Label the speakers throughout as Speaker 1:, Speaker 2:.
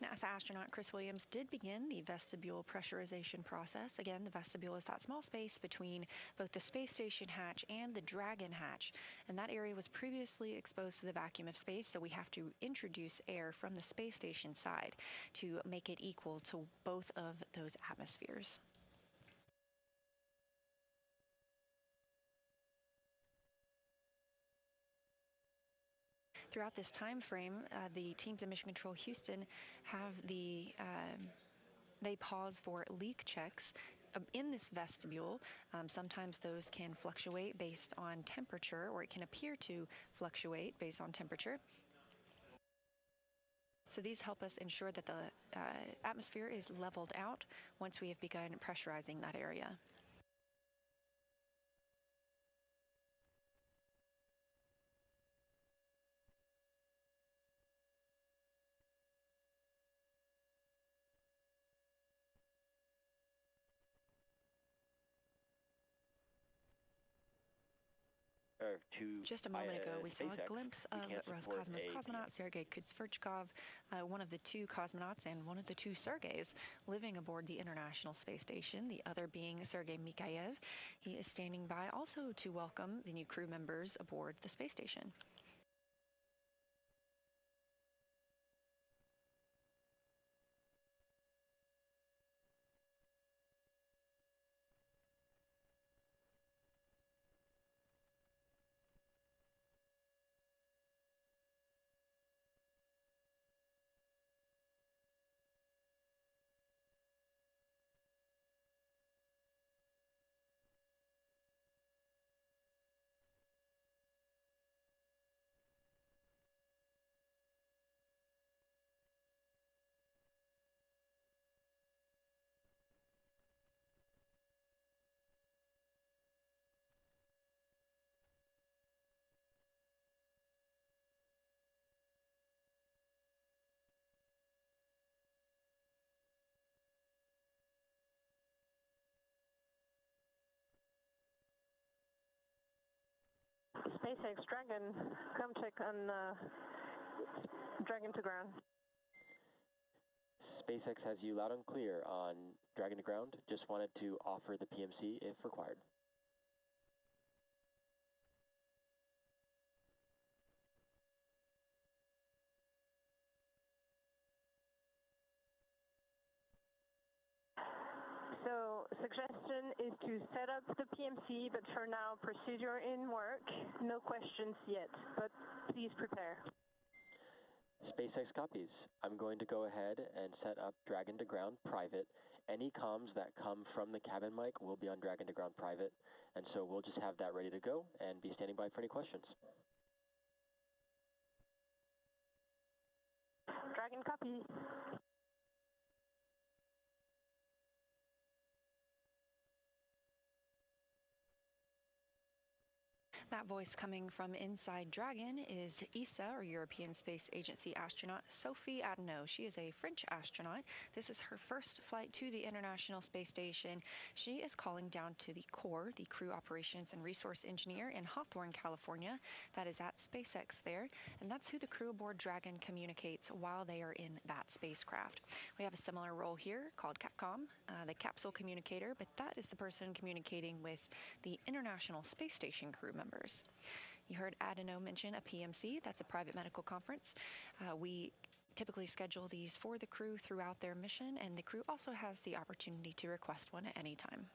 Speaker 1: NASA astronaut Chris Williams did begin the vestibule pressurization process. Again, the vestibule is that small space between both the space station hatch and the Dragon hatch, and that area was previously exposed to the vacuum of space, so we have to introduce air from the space station side to make it equal to both of those atmospheres. Throughout this time frame, the teams in Mission Control Houston have they pause for leak checks in this vestibule. Sometimes those can fluctuate based on temperature, or it can appear to fluctuate based on temperature. So these help us ensure that the atmosphere is leveled out once we have begun pressurizing that area. Just a moment ago, we saw a glimpse of Roscosmos cosmonaut Sergei Kudzverchkov, one of the two cosmonauts and one of the two Sergeys living aboard the International Space Station, the other being Sergei Mikhaev. He is standing by also to welcome the new crew members aboard the space station.
Speaker 2: SpaceX Dragon, come check on Dragon to ground.
Speaker 3: SpaceX has you loud and clear on Dragon to ground. Just wanted to offer the PMC if required.
Speaker 2: So suggestion is to set up the PMC, but for now, procedure in work. No questions yet, but please prepare.
Speaker 3: SpaceX copies. I'm going to go ahead and set up Dragon to ground private. Any comms that come from the cabin mic will be on Dragon to ground private, and so we'll just have that ready to go and be standing by for any questions.
Speaker 2: Dragon copy.
Speaker 1: That voice coming from inside Dragon is ESA, or European Space Agency astronaut Sophie Adenau. She is a French astronaut. This is her first flight to the International Space Station. She is calling down to the CORE, the Crew Operations and Resource Engineer in Hawthorne, California. That is at SpaceX there, and that's who the crew aboard Dragon communicates while they are in that spacecraft. We have a similar role here called CAPCOM, the capsule communicator, but that is the person communicating with the International Space Station crew members. You heard Adenau mention a PMC. That's a private medical conference. We typically schedule these for the crew throughout their mission, and the crew also has the opportunity to request one at any time.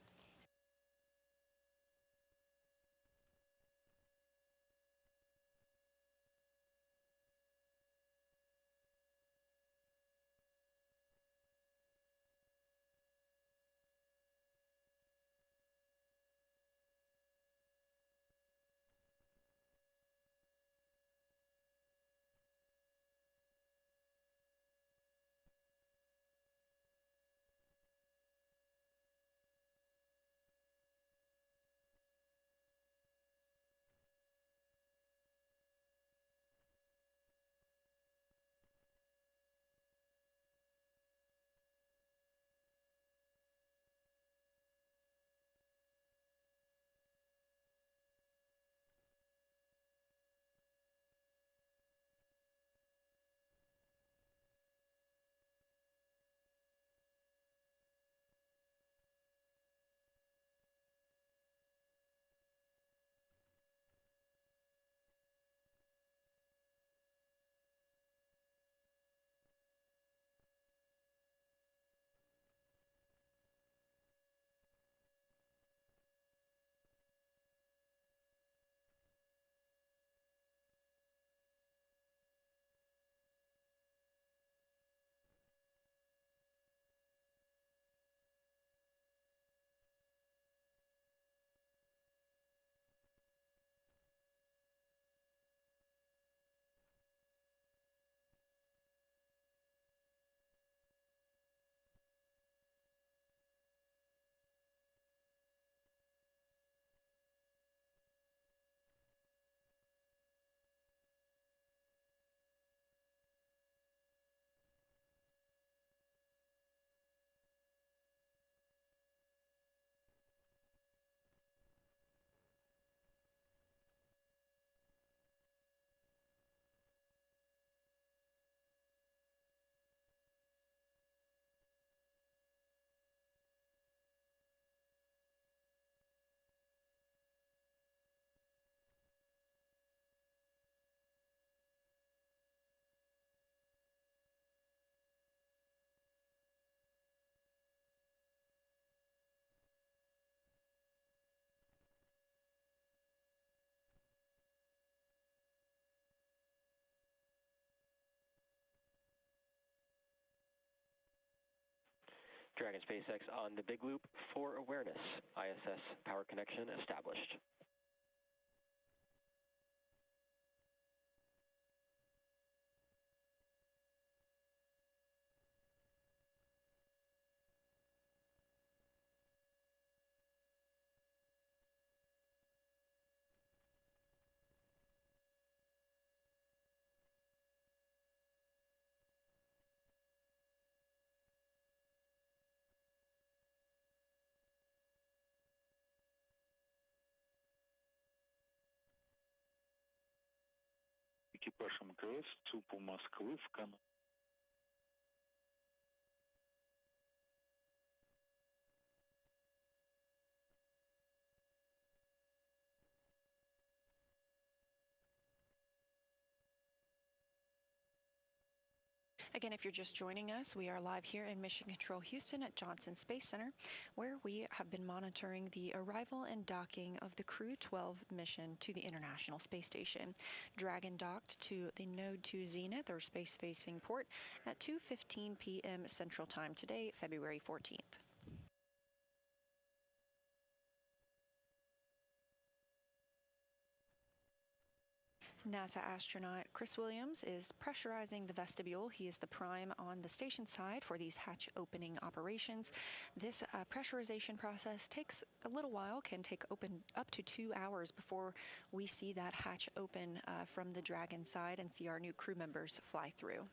Speaker 3: Dragon SpaceX on the big loop for awareness. ISS power connection established.
Speaker 4: Экипаж МКС ЦУПу Москвы в Канаде.
Speaker 1: Again, if you're just joining us, we are live here in Mission Control Houston at Johnson Space Center, where we have been monitoring the arrival and docking of the Crew-12 mission to the International Space Station. Dragon docked to the Node 2 Zenith, or space-facing port, at 2:15 p.m. Central Time today, February 14th. NASA astronaut Chris Williams is pressurizing the vestibule. He is the prime on the station side for these hatch opening operations. This pressurization process takes a little while, can take up to 2 hours before we see that hatch open from the Dragon side and see our new crew members fly through.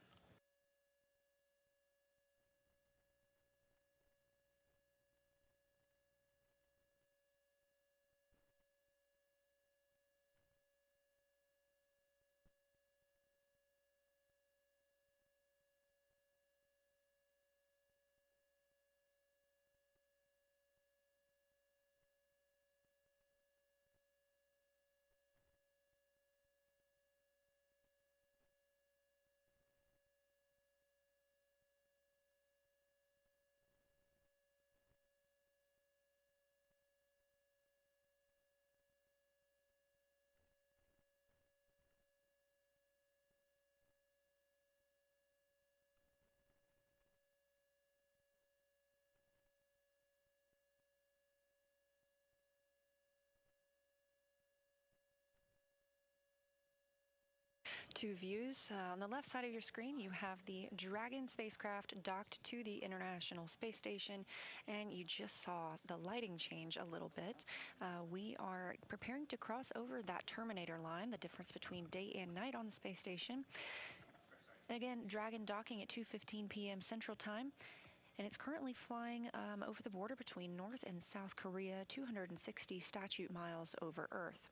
Speaker 1: Two views. On the left side of your screen, you have the Dragon spacecraft docked to the International Space Station, and you just saw the lighting change a little bit. We are preparing to cross over that terminator line, the difference between day and night on the space station. Again, Dragon docking at 2:15 p.m. Central Time. And it's currently flying over the border between North and South Korea, 260 statute miles over Earth.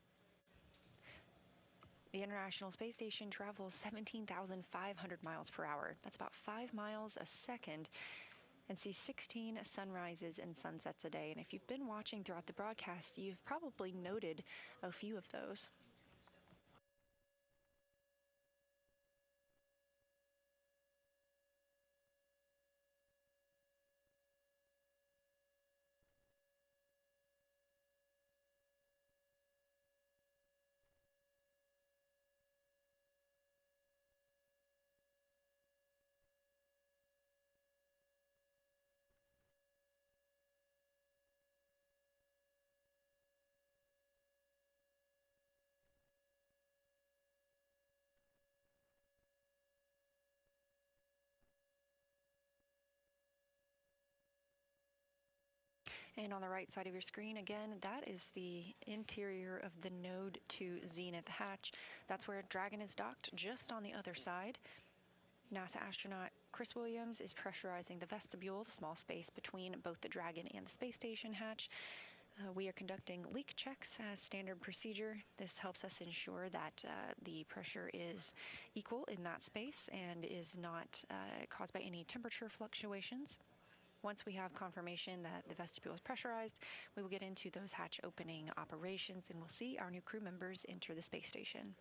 Speaker 1: The International Space Station travels 17,500 miles per hour. That's about 5 miles a second, and sees 16 sunrises and sunsets a day. And if you've been watching throughout the broadcast, you've probably noted a few of those. And on the right side of your screen, again, that is the interior of the Node 2 Zenith hatch. That's where Dragon is docked, just on the other side. NASA astronaut Chris Williams is pressurizing the vestibule, the small space between both the Dragon and the space station hatch. We are conducting leak checks as standard procedure. This helps us ensure that the pressure is equal in that space and is not caused by any temperature fluctuations. Once we have confirmation that the vestibule is pressurized, we will get into those hatch opening operations and we'll see our new crew members enter the space station.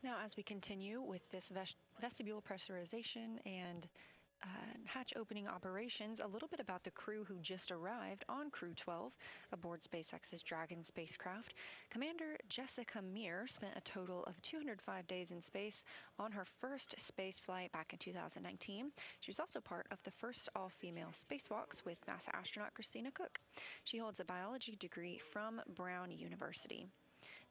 Speaker 1: Now, as we continue with this vestibule pressurization and hatch opening operations, a little bit about the crew who just arrived on Crew-12 aboard SpaceX's Dragon spacecraft. Commander Jessica Meir spent a total of 205 days in space on her first space flight back in 2019. She was also part of the first all-female spacewalks with NASA astronaut Christina Cook. She holds a biology degree from Brown University.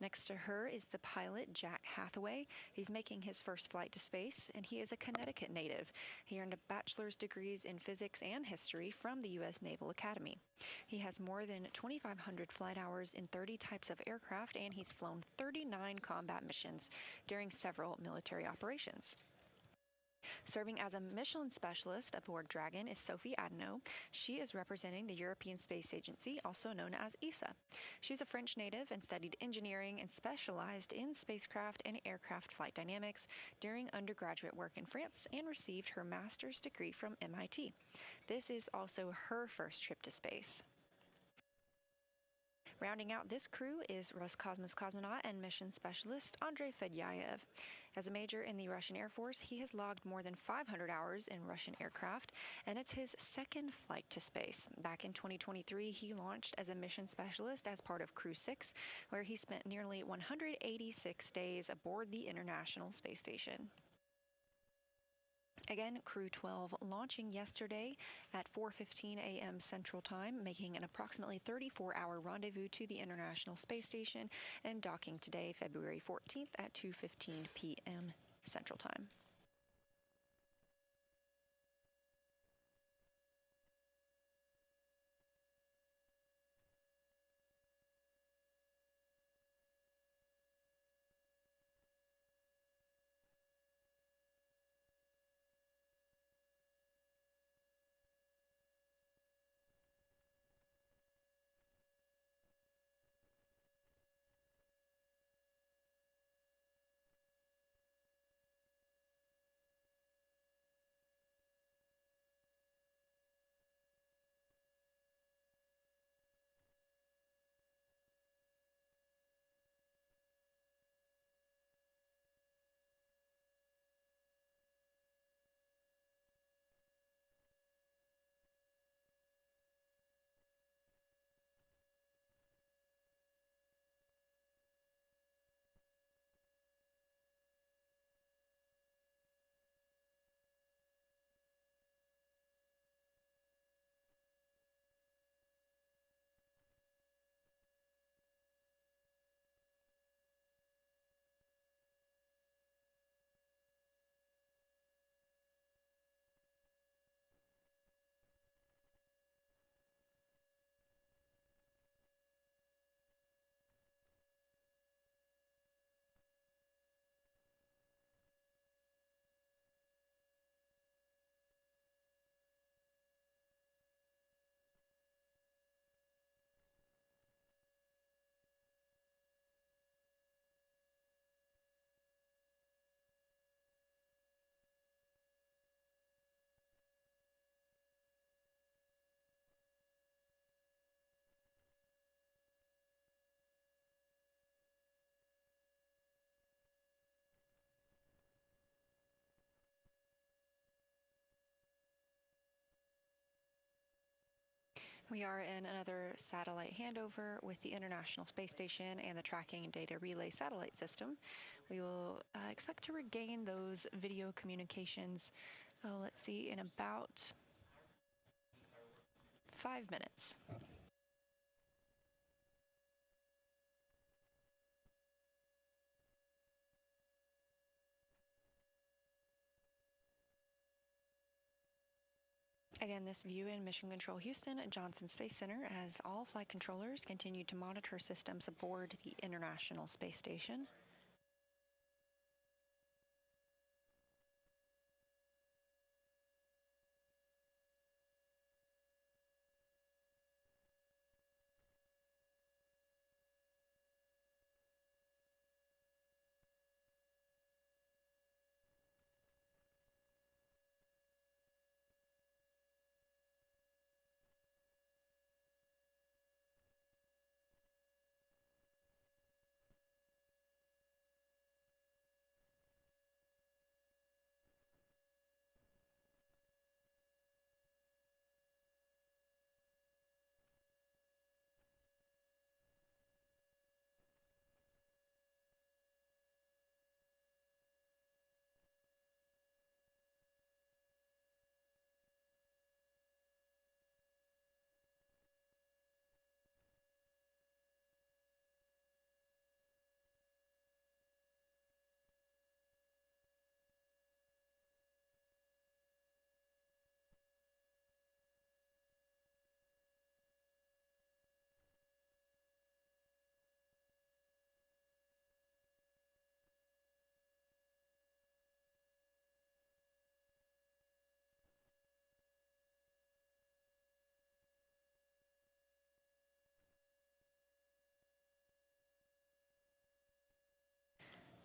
Speaker 1: Next to her is the pilot, Jack Hathaway. He's making his first flight to space, and he is a Connecticut native. He earned a bachelor's degrees in physics and history from the U.S. Naval Academy. He has more than 2,500 flight hours in 30 types of aircraft, and he's flown 39 combat missions during several military operations. Serving as a Michelin specialist aboard Dragon is Sophie Adeno. She is representing the European Space Agency, also known as ESA. She's a French native and studied engineering and specialized in spacecraft and aircraft flight dynamics during undergraduate work in France and received her master's degree from MIT. This is also her first trip to space. Rounding out this crew is Roscosmos cosmonaut and mission specialist Andrei Fedyaev. As a major in the Russian Air Force, he has logged more than 500 hours in Russian aircraft, and it's his second flight to space. Back in 2023, he launched as a mission specialist as part of Crew-6, where he spent nearly 186 days aboard the International Space Station. Again, Crew-12 launching yesterday at 4:15 a.m. Central Time, making an approximately 34-hour rendezvous to the International Space Station and docking today, February 14th at 2:15 p.m. Central Time. We are in another satellite handover with the International Space Station and the Tracking and Data Relay Satellite System. We will expect to regain those video communications, let's see, in about 5 minutes. Again, this view in Mission Control Houston at Johnson Space Center as all flight controllers continue to monitor systems aboard the International Space Station.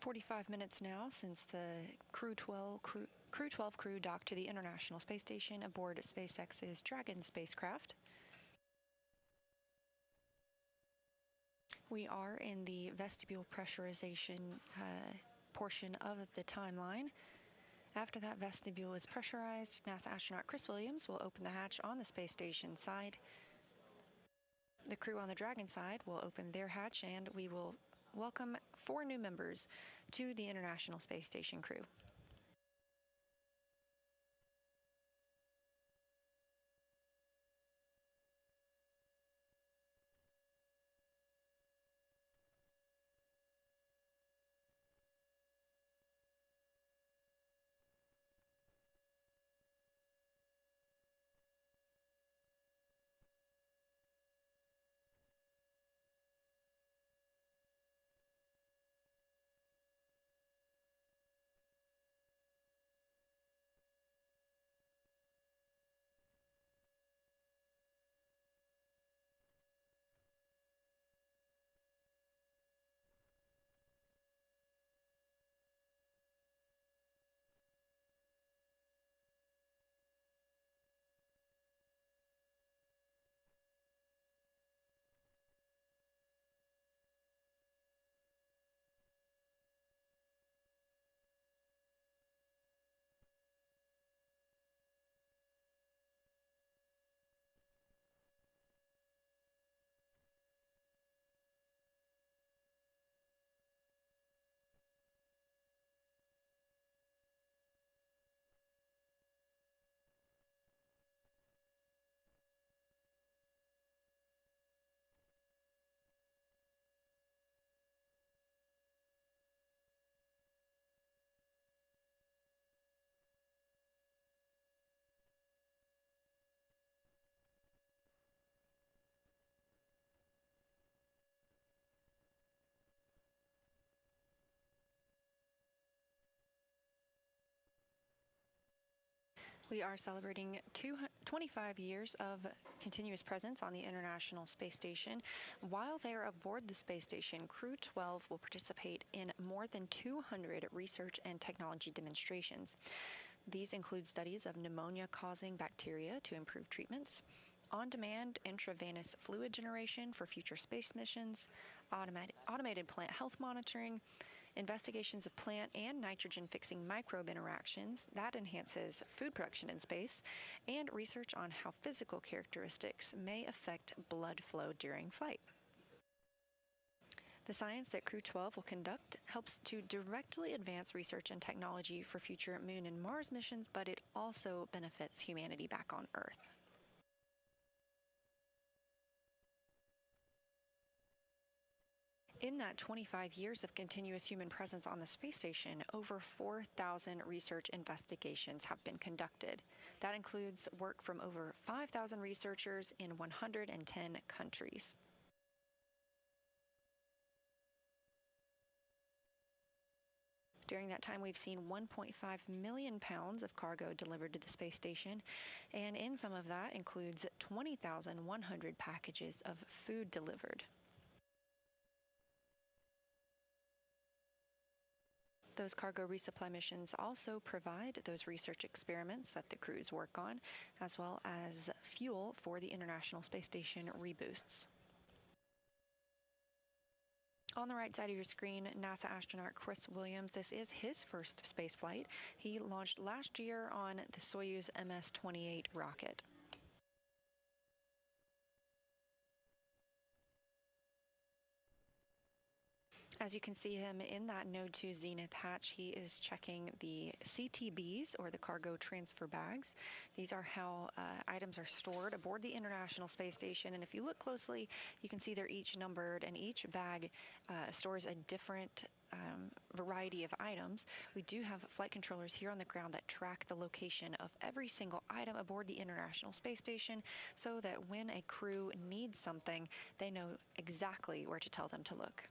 Speaker 1: 45 minutes now since the Crew-12 crew docked to the International Space Station aboard SpaceX's Dragon spacecraft. We are in the vestibule pressurization portion of the timeline. After that vestibule is pressurized, NASA astronaut Chris Williams will open the hatch on the space station side. The crew on the Dragon side will open their hatch, and we will welcome 4 new members to the International Space Station crew. We are celebrating 25 years of continuous presence on the International Space Station. While they are aboard the space station, Crew-12 will participate in more than 200 research and technology demonstrations. These include studies of pneumonia-causing bacteria to improve treatments, on-demand intravenous fluid generation for future space missions, automated plant health monitoring, investigations of plant and nitrogen-fixing microbe interactions that enhances food production in space, and research on how physical characteristics may affect blood flow during flight. The science that Crew-12 will conduct helps to directly advance research and technology for future Moon and Mars missions, but it also benefits humanity back on Earth. In that 25 years of continuous human presence on the space station, over 4,000 research investigations have been conducted. That includes work from over 5,000 researchers in 110 countries. During that time, we've seen 1.5 million pounds of cargo delivered to the space station, and in some of that includes 20,100 packages of food delivered. Those cargo resupply missions also provide those research experiments that the crews work on, as well as fuel for the International Space Station reboosts. On the right side of your screen, NASA astronaut Chris Williams. This is his first space flight. He launched last year on the Soyuz MS-28 rocket. As you can see him in that Node 2 Zenith hatch, he is checking the CTBs, or the cargo transfer bags. These are how items are stored aboard the International Space Station, and if you look closely, you can see they're each numbered, and each bag stores a different variety of items. We do have flight controllers here on the ground that track the location of every single item aboard the International Space Station, so that when a crew needs something, they know exactly where to tell them to look.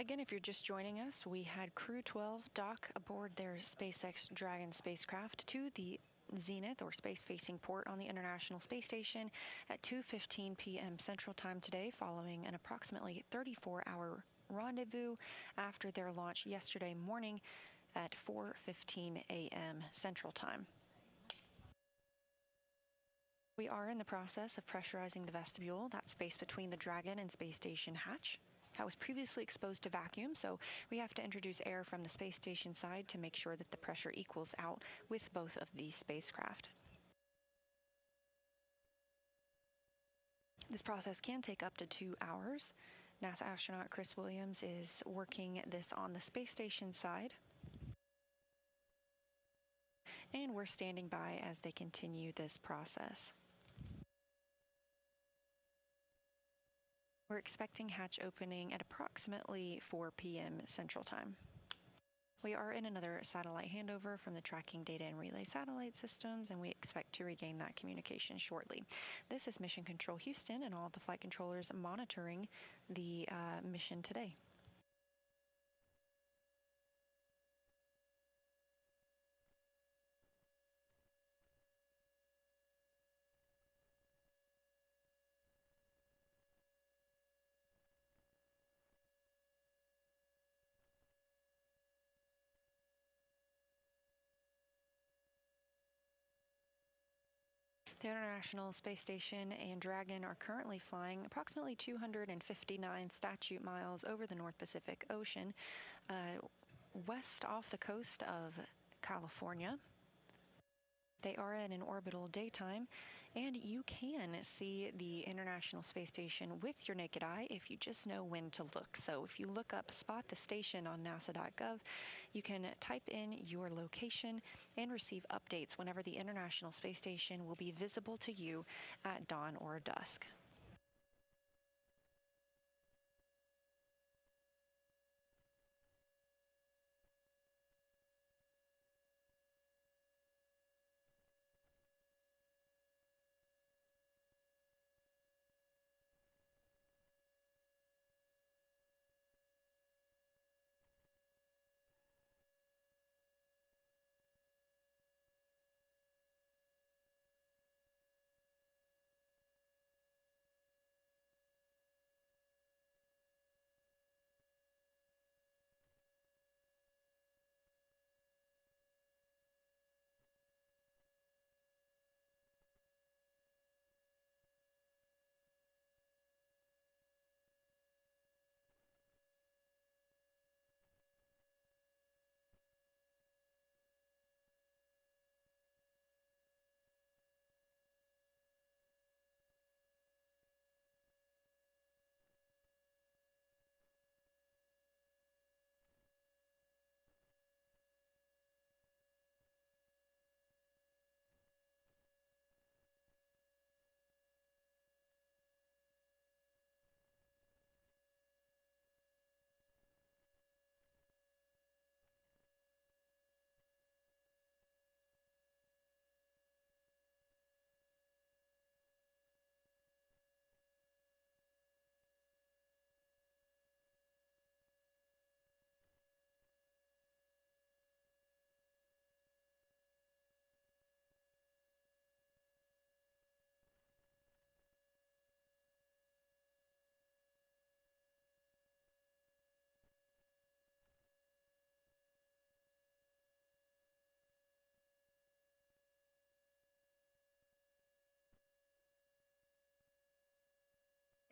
Speaker 1: Again, if you're just joining us, we had Crew-12 dock aboard their SpaceX Dragon spacecraft to the zenith or space-facing port on the International Space Station at 2:15 p.m. Central Time today, following an approximately 34-hour rendezvous after their launch yesterday morning at 4:15 a.m. Central Time. We are in the process of pressurizing the vestibule, that space between the Dragon and space station hatch. That was previously exposed to vacuum, so we have to introduce air from the space station side to make sure that the pressure equals out with both of these spacecraft. This process can take up to 2 hours. NASA astronaut Chris Williams is working this on the space station side, and we're standing by as they continue this process. We're expecting hatch opening at approximately 4 p.m. Central Time. We are in another satellite handover from the tracking data and relay satellite systems, and we expect to regain that communication shortly. This is Mission Control Houston and all of the flight controllers monitoring the mission today. The International Space Station and Dragon are currently flying approximately 259 statute miles over the North Pacific Ocean, west off the coast of California. They are at an orbital daytime, and you can see the International Space Station with your naked eye if you just know when to look. So if you look up Spot the Station on nasa.gov, you can type in your location and receive updates whenever the International Space Station will be visible to you at dawn or dusk.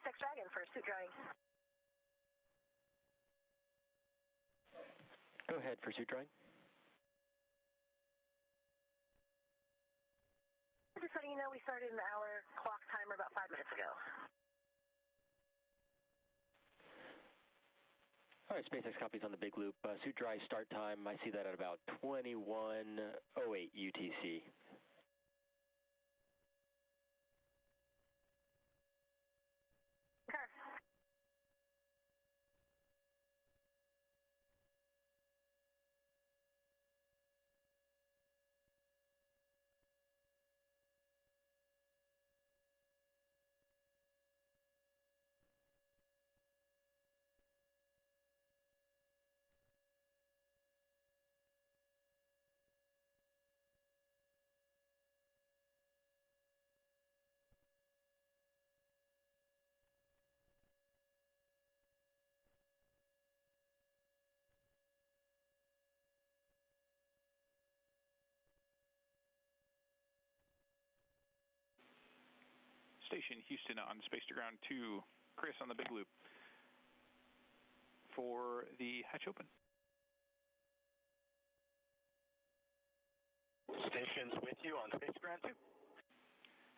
Speaker 2: SpaceX Dragon for suit drawing.
Speaker 3: Go ahead for suit drawing.
Speaker 2: Just letting you know we started an hour clock timer about 5 minutes ago.
Speaker 3: All right, SpaceX copies on the big loop. Suit dry start time, I see that at about 21:08 UTC.
Speaker 2: Sure.
Speaker 5: Station, Houston on Space to Ground 2. Chris on the big loop for the hatch open.
Speaker 6: Station's with you on Space to Ground 2.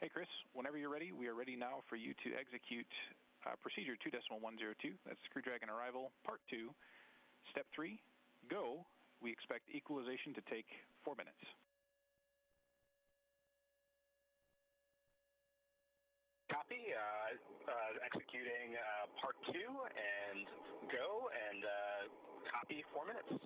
Speaker 5: Hey, Chris, whenever you're ready, we are ready now for you to execute procedure 2.102. That's Crew Dragon arrival, part 2, step 3, go. We expect equalization to take 4 minutes.
Speaker 6: Copy. Executing part 2 and go, and copy 4 minutes.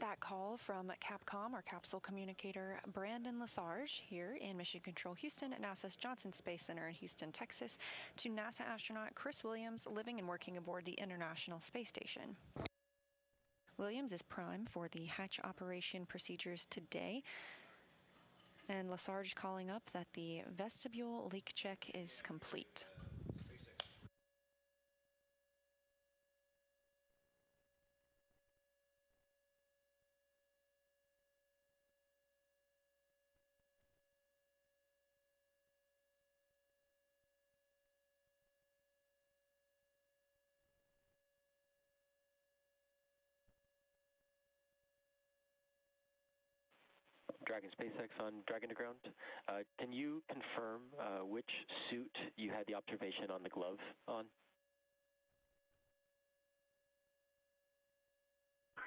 Speaker 1: That call from Capcom, our capsule communicator Brandon Lesarge, here in Mission Control Houston at NASA's Johnson Space Center in Houston, Texas, to NASA astronaut Chris Williams, living and working aboard the International Space Station. Williams is prime for the hatch operation procedures today, and Lesarge calling up that the vestibule leak check is complete.
Speaker 3: Dragon SpaceX on Dragon to Ground. Can you confirm which suit you had the observation on the glove on?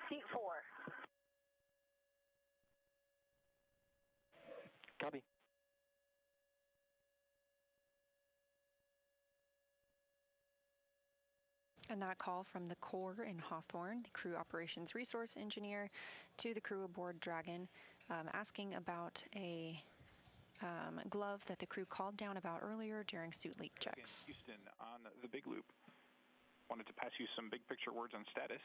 Speaker 2: Seat 4.
Speaker 3: Copy.
Speaker 1: And that call from the Corps in Hawthorne, the crew operations resource engineer, to the crew aboard Dragon, asking about a glove that the crew called down about earlier during suit leak checks.
Speaker 5: Houston on the big loop. Wanted to pass you some big picture words on status.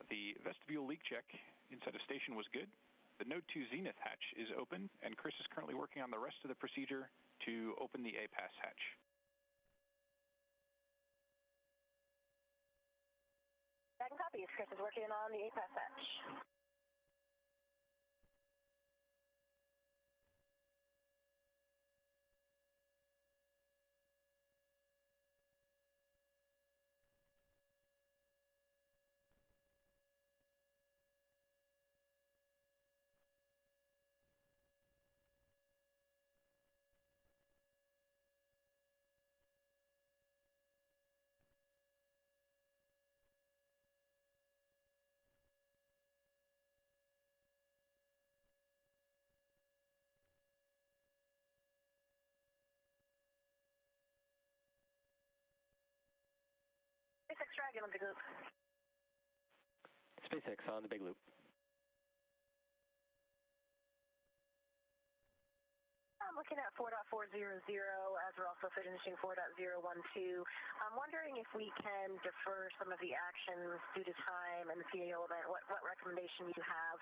Speaker 5: The vestibule leak check inside the station was good. The Node 2 Zenith hatch is open, and Chris is currently working on the rest of the procedure to open the APAS hatch.
Speaker 2: Dragon copies. Chris is working on the APAS hatch. SpaceX Dragon on the big loop.
Speaker 3: SpaceX on the big loop.
Speaker 2: I'm looking at 4.400 as we're also finishing 4.012. I'm wondering if we can defer some of the actions due to time and the CAO event. What recommendation you have?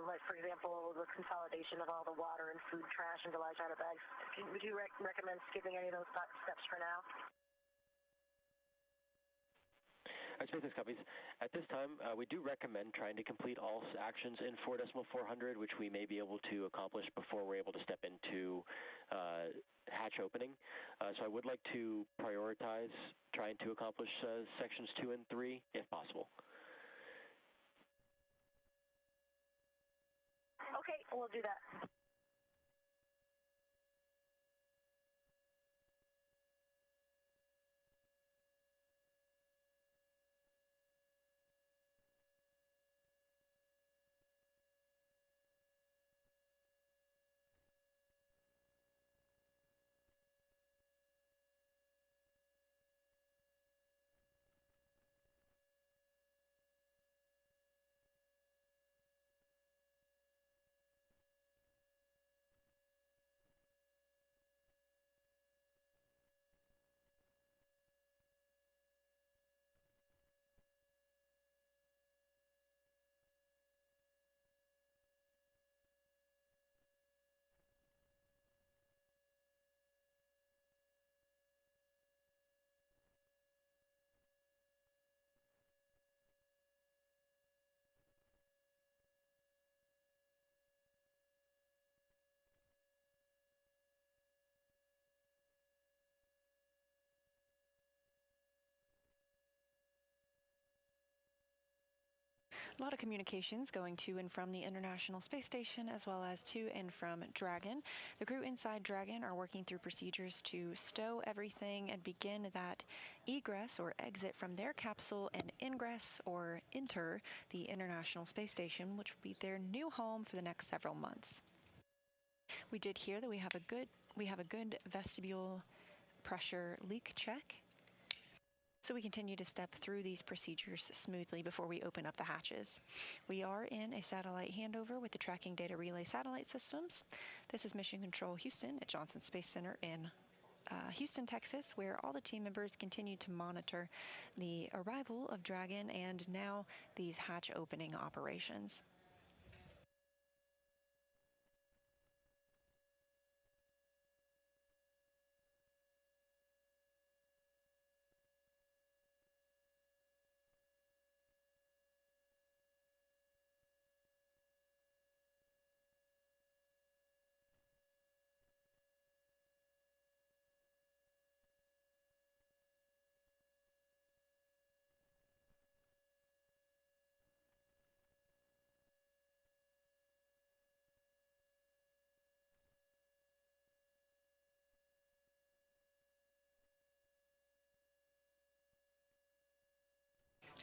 Speaker 2: Like, for example, the consolidation of all the water and food trash into large outer bags. Would you recommend skipping any of those steps for now?
Speaker 3: SpaceX copies. At this time, we do recommend trying to complete all actions in 4.400, which we may be able to accomplish before we're able to step into hatch opening. So I would like to prioritize trying to accomplish sections 2 and 3, if possible.
Speaker 2: Okay, we'll do that.
Speaker 1: A lot of communications going to and from the International Space Station as well as to and from Dragon. The crew inside Dragon are working through procedures to stow everything and begin that egress or exit from their capsule and ingress or enter the International Space Station, which will be their new home for the next several months. We did hear that we have a good vestibule pressure leak check. So we continue to step through these procedures smoothly before we open up the hatches. We are in a satellite handover with the Tracking Data Relay Satellite Systems. This is Mission Control Houston at Johnson Space Center in Houston, Texas, where all the team members continue to monitor the arrival of Dragon and now these hatch opening operations.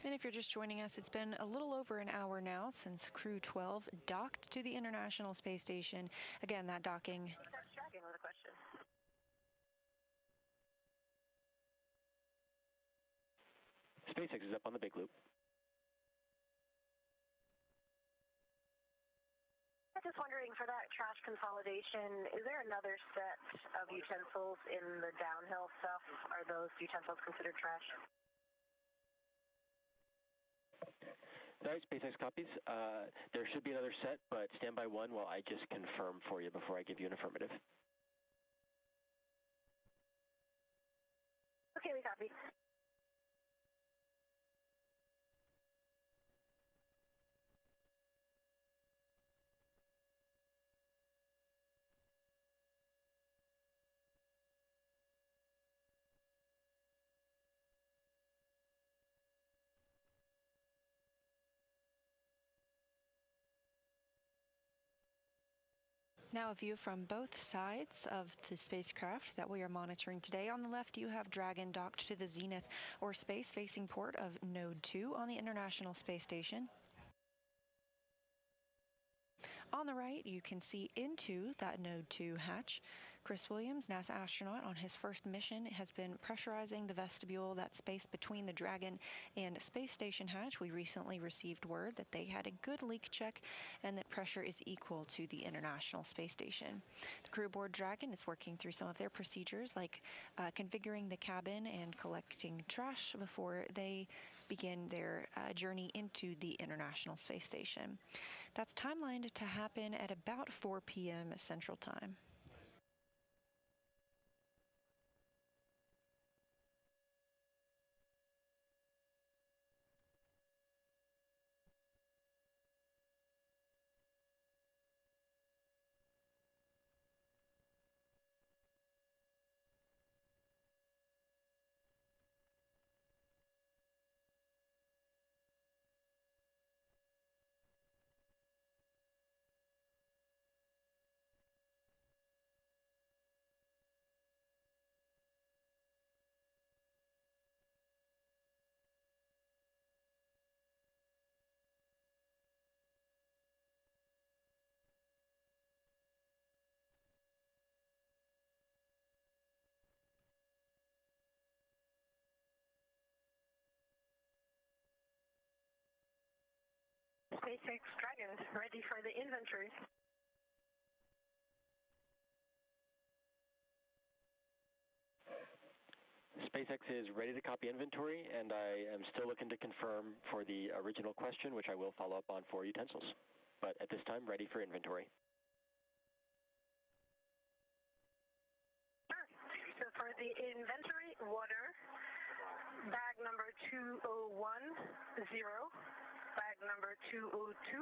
Speaker 1: And if you're just joining us, it's been a little over an hour now since Crew-12 docked to the International Space Station. Again, that docking.
Speaker 2: Dragon with a question.
Speaker 3: SpaceX is up on the big loop.
Speaker 2: I'm just wondering, for that trash consolidation, is there another set of utensils in the downhill stuff? Are those utensils considered trash?
Speaker 3: All right, SpaceX copies. There should be another set, but stand by one while I just confirm for you before I give you an affirmative.
Speaker 2: Okay, we copy.
Speaker 1: Now a view from both sides of the spacecraft that we are monitoring today. On the left, you have Dragon docked to the zenith or space-facing port of Node 2 on the International Space Station. On the right, you can see into that Node 2 hatch. Chris Williams, NASA astronaut on his first mission, has been pressurizing the vestibule, that space between the Dragon and space station hatch. We recently received word that they had a good leak check and that pressure is equal to the International Space Station. The crew aboard Dragon is working through some of their procedures, like configuring the cabin and collecting trash before they begin their journey into the International Space Station. That's timelined to happen at about 4 p.m. Central Time.
Speaker 2: SpaceX Dragon ready for the inventory.
Speaker 3: SpaceX is ready to copy inventory, and I am still looking to confirm for the original question, which I will follow up on for utensils. But at this time, ready for inventory.
Speaker 2: Sure. So for the inventory, water, bag number 2010, bag number 2020,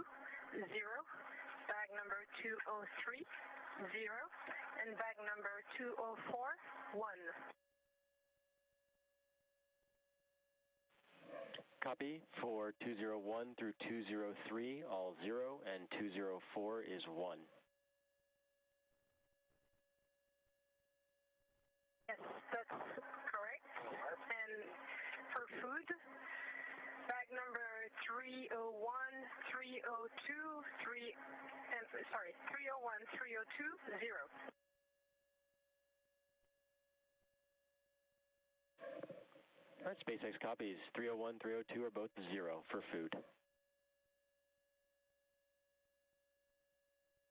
Speaker 2: bag number 203, 0, and bag number 204, 1.
Speaker 3: copy for 201 through 203, all 0, and 204 is 1.
Speaker 2: Yes, that's correct. And for food, bag number 301, 302, 301, 302, 0.
Speaker 3: All right, SpaceX copies. 301, 302 are both 0 for food.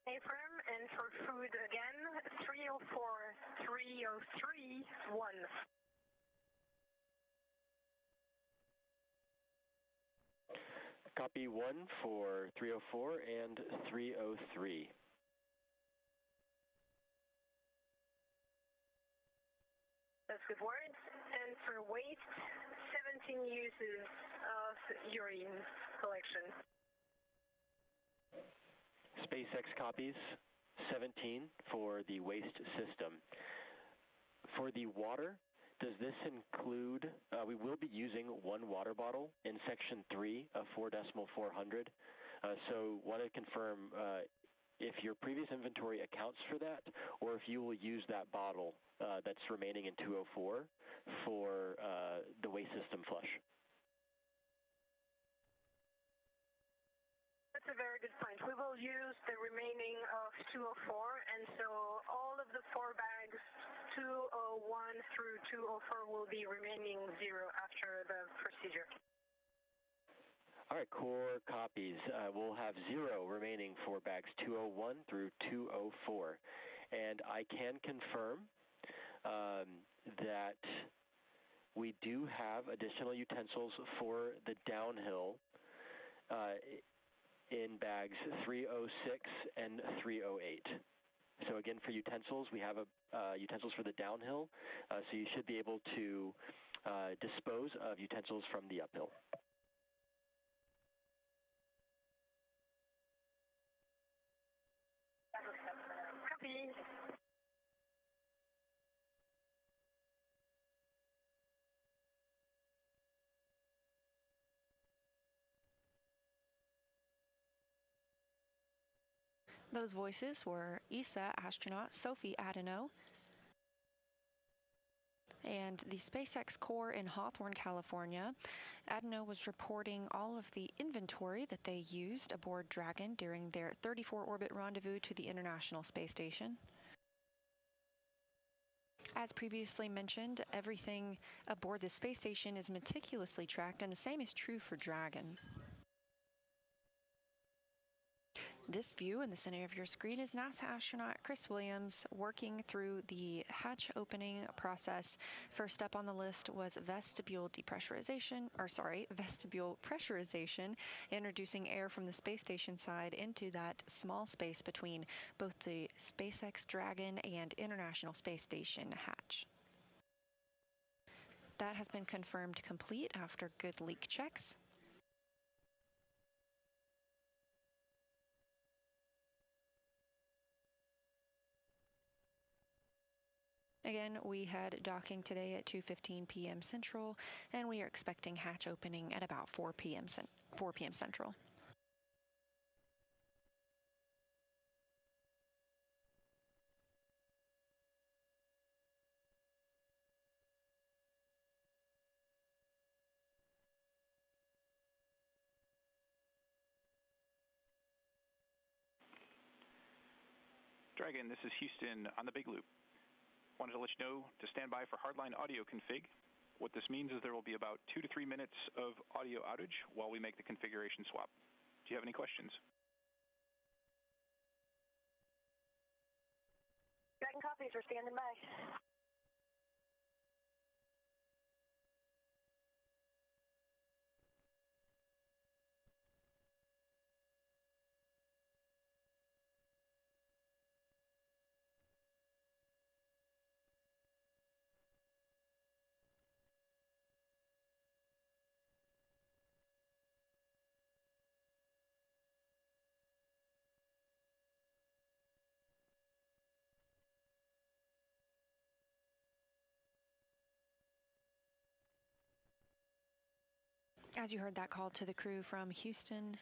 Speaker 2: Affirm, and for food again, 304, 303, 1.
Speaker 3: Copy 1 for 304 and 303.
Speaker 2: That's good words. And for waste, 17 uses of urine collection.
Speaker 3: SpaceX copies 17 for the waste system. For the water, does this include, we will be using 1 water bottle in section 3 of 4.400. So want to confirm if your previous inventory accounts for that, or if you will use that bottle that's remaining in 204 for the waste system flush.
Speaker 2: That's a very good point. We will use the remaining of 204, and so all of the 4 bags, 201 through 204, will be remaining 0 after the procedure.
Speaker 3: All right, core copies. We'll have 0 remaining for bags 201 through 204. And I can confirm that we do have additional utensils for the downhill in bags 306 and 308. So again, for utensils, we have utensils for the downhill, so you should be able to dispose of utensils from the uphill.
Speaker 2: Copy.
Speaker 1: Those voices were ESA astronaut Sophie Adeno and the SpaceX core in Hawthorne, California. Adeno was reporting all of the inventory that they used aboard Dragon during their 34-orbit rendezvous to the International Space Station. As previously mentioned, everything aboard the space station is meticulously tracked, and the same is true for Dragon. This view in the center of your screen is NASA astronaut Chris Williams working through the hatch opening process. First up on the list was vestibule pressurization, introducing air from the space station side into that small space between both the SpaceX Dragon and International Space Station hatch. That has been confirmed complete after good leak checks. Again, we had docking today at 2:15 p.m. Central, and we are expecting hatch opening at about 4 p.m. Central.
Speaker 5: Dragon, this is Houston on the Big Loop. Wanted to let you know to stand by for hardline audio config. What this means is there will be about 2 to 3 minutes of audio outage while we make the configuration swap. Do you have any questions?
Speaker 2: Dragon copies, we're standing by.
Speaker 1: As you heard that call to the crew from Houston,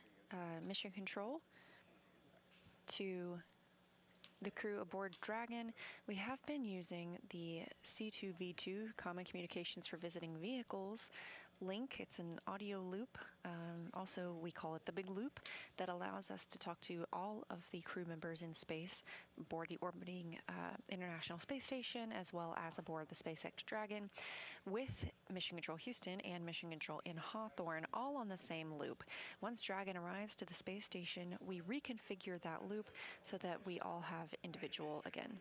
Speaker 1: Mission Control, to the crew aboard Dragon, we have been using the C2V2 Common Communications for Visiting Vehicles link. It's an audio loop. Also, we call it the Big Loop, that allows us to talk to all of the crew members in space aboard the orbiting International Space Station, as well as aboard the SpaceX Dragon, with Mission Control Houston and Mission Control in Hawthorne, all on the same loop. Once Dragon arrives to the space station, we reconfigure that loop so that we all have individual again.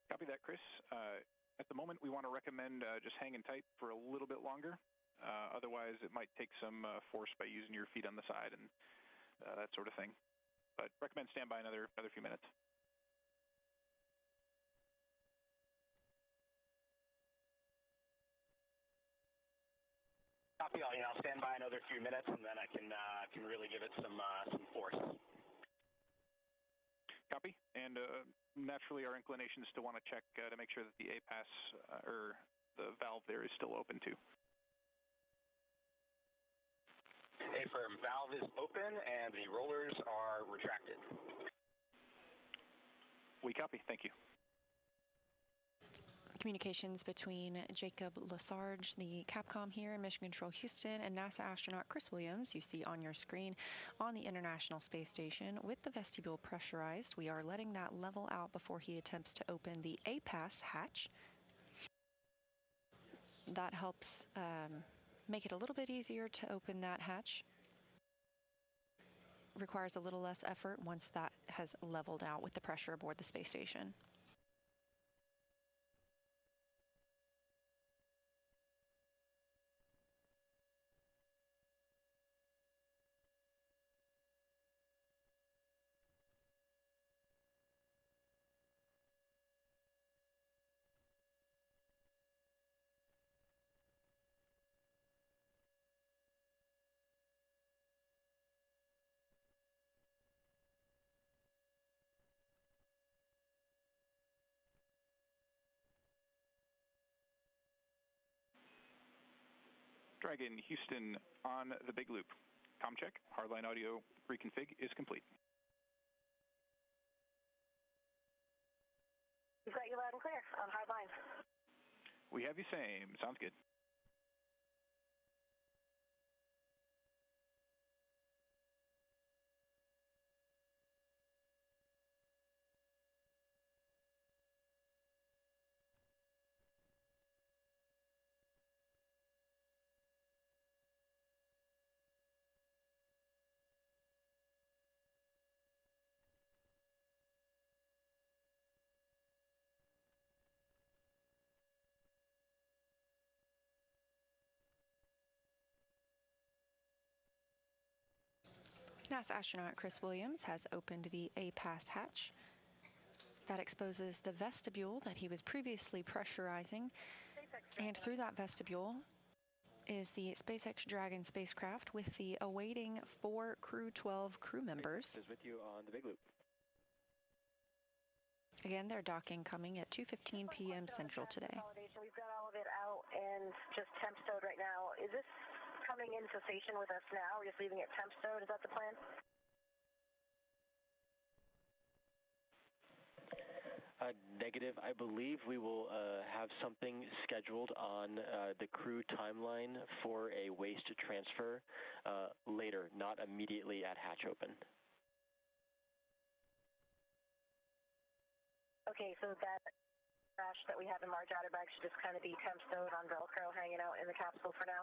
Speaker 5: Copy that, Chris. At the moment, we want to recommend just hanging tight for a little bit longer. Otherwise, it might take some force by using your feet on the side and that sort of thing. But recommend stand by another few minutes.
Speaker 6: Copy. I'll stand by another few minutes, and then I can really give it some force.
Speaker 5: Copy. And naturally, our inclination is to want to check to make sure that the APAS or the valve there is still open too.
Speaker 6: Affirm. Valve is open and the rollers are retracted.
Speaker 5: We copy. Thank you.
Speaker 1: Communications between Jacob Lesarge, the Capcom here in Mission Control Houston, and NASA astronaut Chris Williams, you see on your screen, on the International Space Station with the vestibule pressurized. We are letting that level out before he attempts to open the APAS hatch. That helps make it a little bit easier to open that hatch. Requires a little less effort once that has leveled out with the pressure aboard the space station.
Speaker 5: Dragon Houston on the Big Loop. Com check. Hardline audio reconfig is complete.
Speaker 2: We've got you loud and clear on hardline.
Speaker 5: We have you same. Sounds good.
Speaker 1: NASA astronaut Chris Williams has opened the APAS hatch. That exposes the vestibule that he was previously pressurizing, and through that vestibule is the SpaceX Dragon spacecraft with the awaiting 4 Crew-12 crew members.
Speaker 3: Is with you on the big loop.
Speaker 1: Again, they're docking coming at 2:15 p.m. Central today.
Speaker 2: We've got all of it out and just temp stowed right now. Is this coming into station with us now? We're just leaving it temp stowed. Is that the plan?
Speaker 3: Negative. I believe we will have something scheduled on the crew timeline for a waste transfer later, not immediately at hatch open.
Speaker 2: Okay, so that trash that we have in large outer bags should just kind of be temp stowed on Velcro, hanging out in the capsule for now?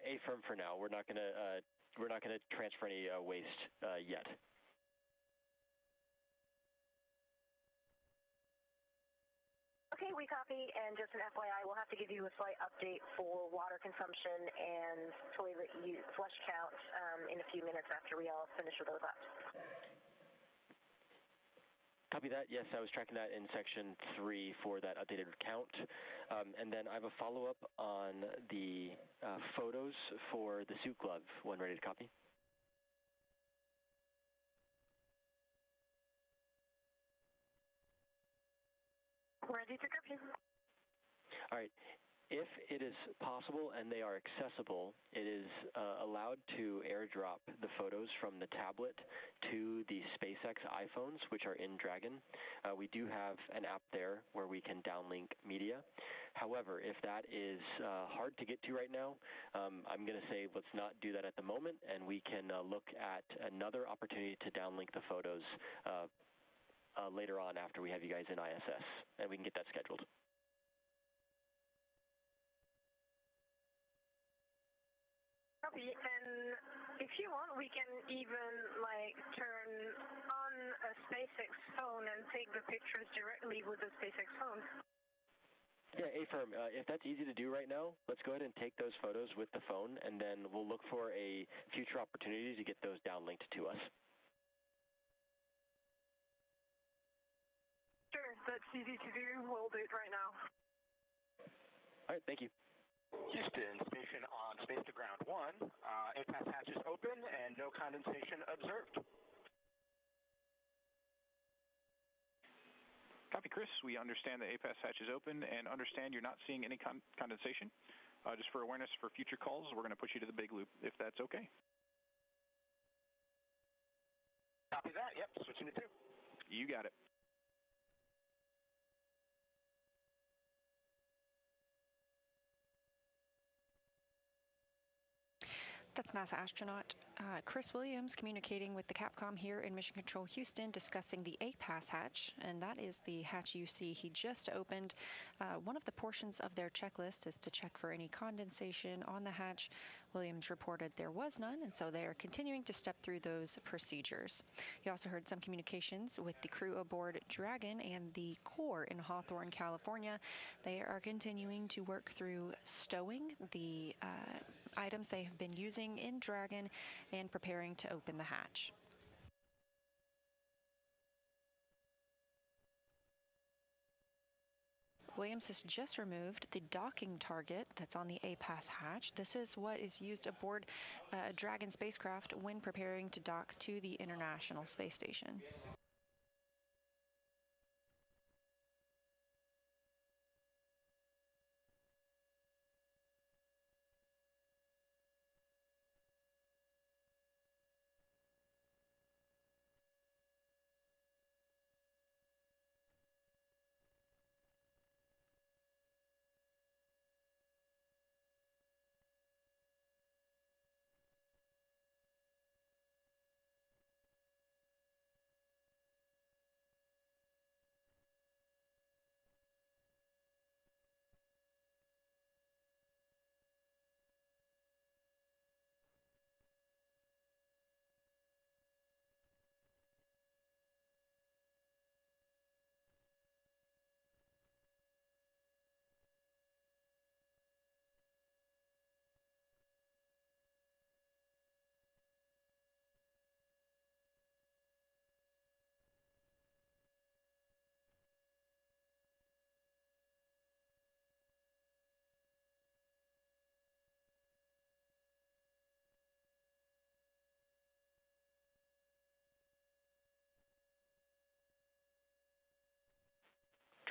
Speaker 3: Affirm for now. We're not gonna transfer any waste yet.
Speaker 2: Okay, we copy, and just an FYI, we'll have to give you a slight update for water consumption and toilet flush count in a few minutes after we all finish with those laps.
Speaker 3: Copy that. Yes, I was tracking that in section 3 for that updated count. And then I have a follow-up on the photos for the suit glove when ready to copy.
Speaker 2: Ready to copy.
Speaker 3: All right. If it is possible and they are accessible, it is allowed to airdrop the photos from the tablet to the SpaceX iPhones, which are in Dragon. We do have an app there where we can downlink media. However, if that is hard to get to right now, I'm going to say let's not do that at the moment, and we can look at another opportunity to downlink the photos later on after we have you guys in ISS, and we can get that scheduled.
Speaker 2: Copy, and if you want, we can even turn on a SpaceX phone and take the pictures directly with the SpaceX phone.
Speaker 3: Yeah, Affirm, if that's easy to do right now, let's go ahead and take those photos with the phone, and then we'll look for a future opportunity to get those downlinked to us.
Speaker 2: Sure, that's easy to do. We'll do it right now.
Speaker 3: All right, thank you.
Speaker 6: Houston, station on Space to Ground 1. APAS hatch is open and no condensation observed.
Speaker 5: Copy, Chris. We understand the APAS hatch is open and understand you're not seeing any condensation. Just for awareness for future calls, we're going to push you to the big loop, if that's okay.
Speaker 6: Copy that. Yep, switching to 2.
Speaker 5: You got it.
Speaker 1: That's NASA astronaut Chris Williams communicating with the Capcom here in Mission Control Houston, discussing the APAS hatch, and that is the hatch you see he just opened. One of the portions of their checklist is to check for any condensation on the hatch. Williams reported there was none, and so they are continuing to step through those procedures. You also heard some communications with the crew aboard Dragon and the core in Hawthorne, California. They are continuing to work through stowing the items they have been using in Dragon and preparing to open the hatch. Williams has just removed the docking target that's on the APAS hatch. This is what is used aboard a Dragon spacecraft when preparing to dock to the International Space Station.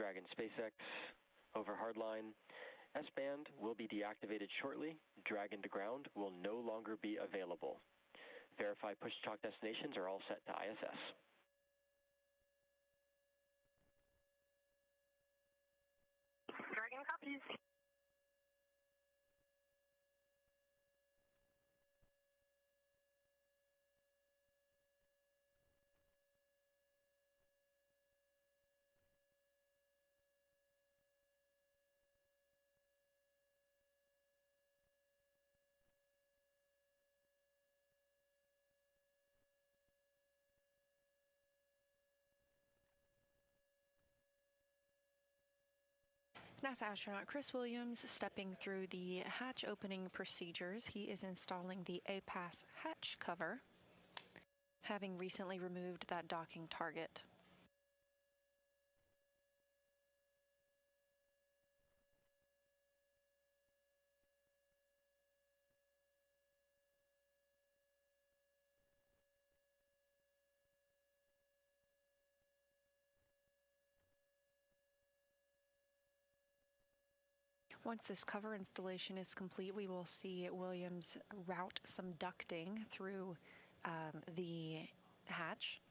Speaker 3: Dragon SpaceX, over hardline. S-band will be deactivated shortly. Dragon to ground will no longer be available. Verify push-to-talk destinations are all set to ISS.
Speaker 2: Dragon copies.
Speaker 1: NASA astronaut Chris Williams stepping through the hatch opening procedures. He is installing the APAS hatch cover, having recently removed that docking target. Once this cover installation is complete, we will see Williams route some ducting through the hatch.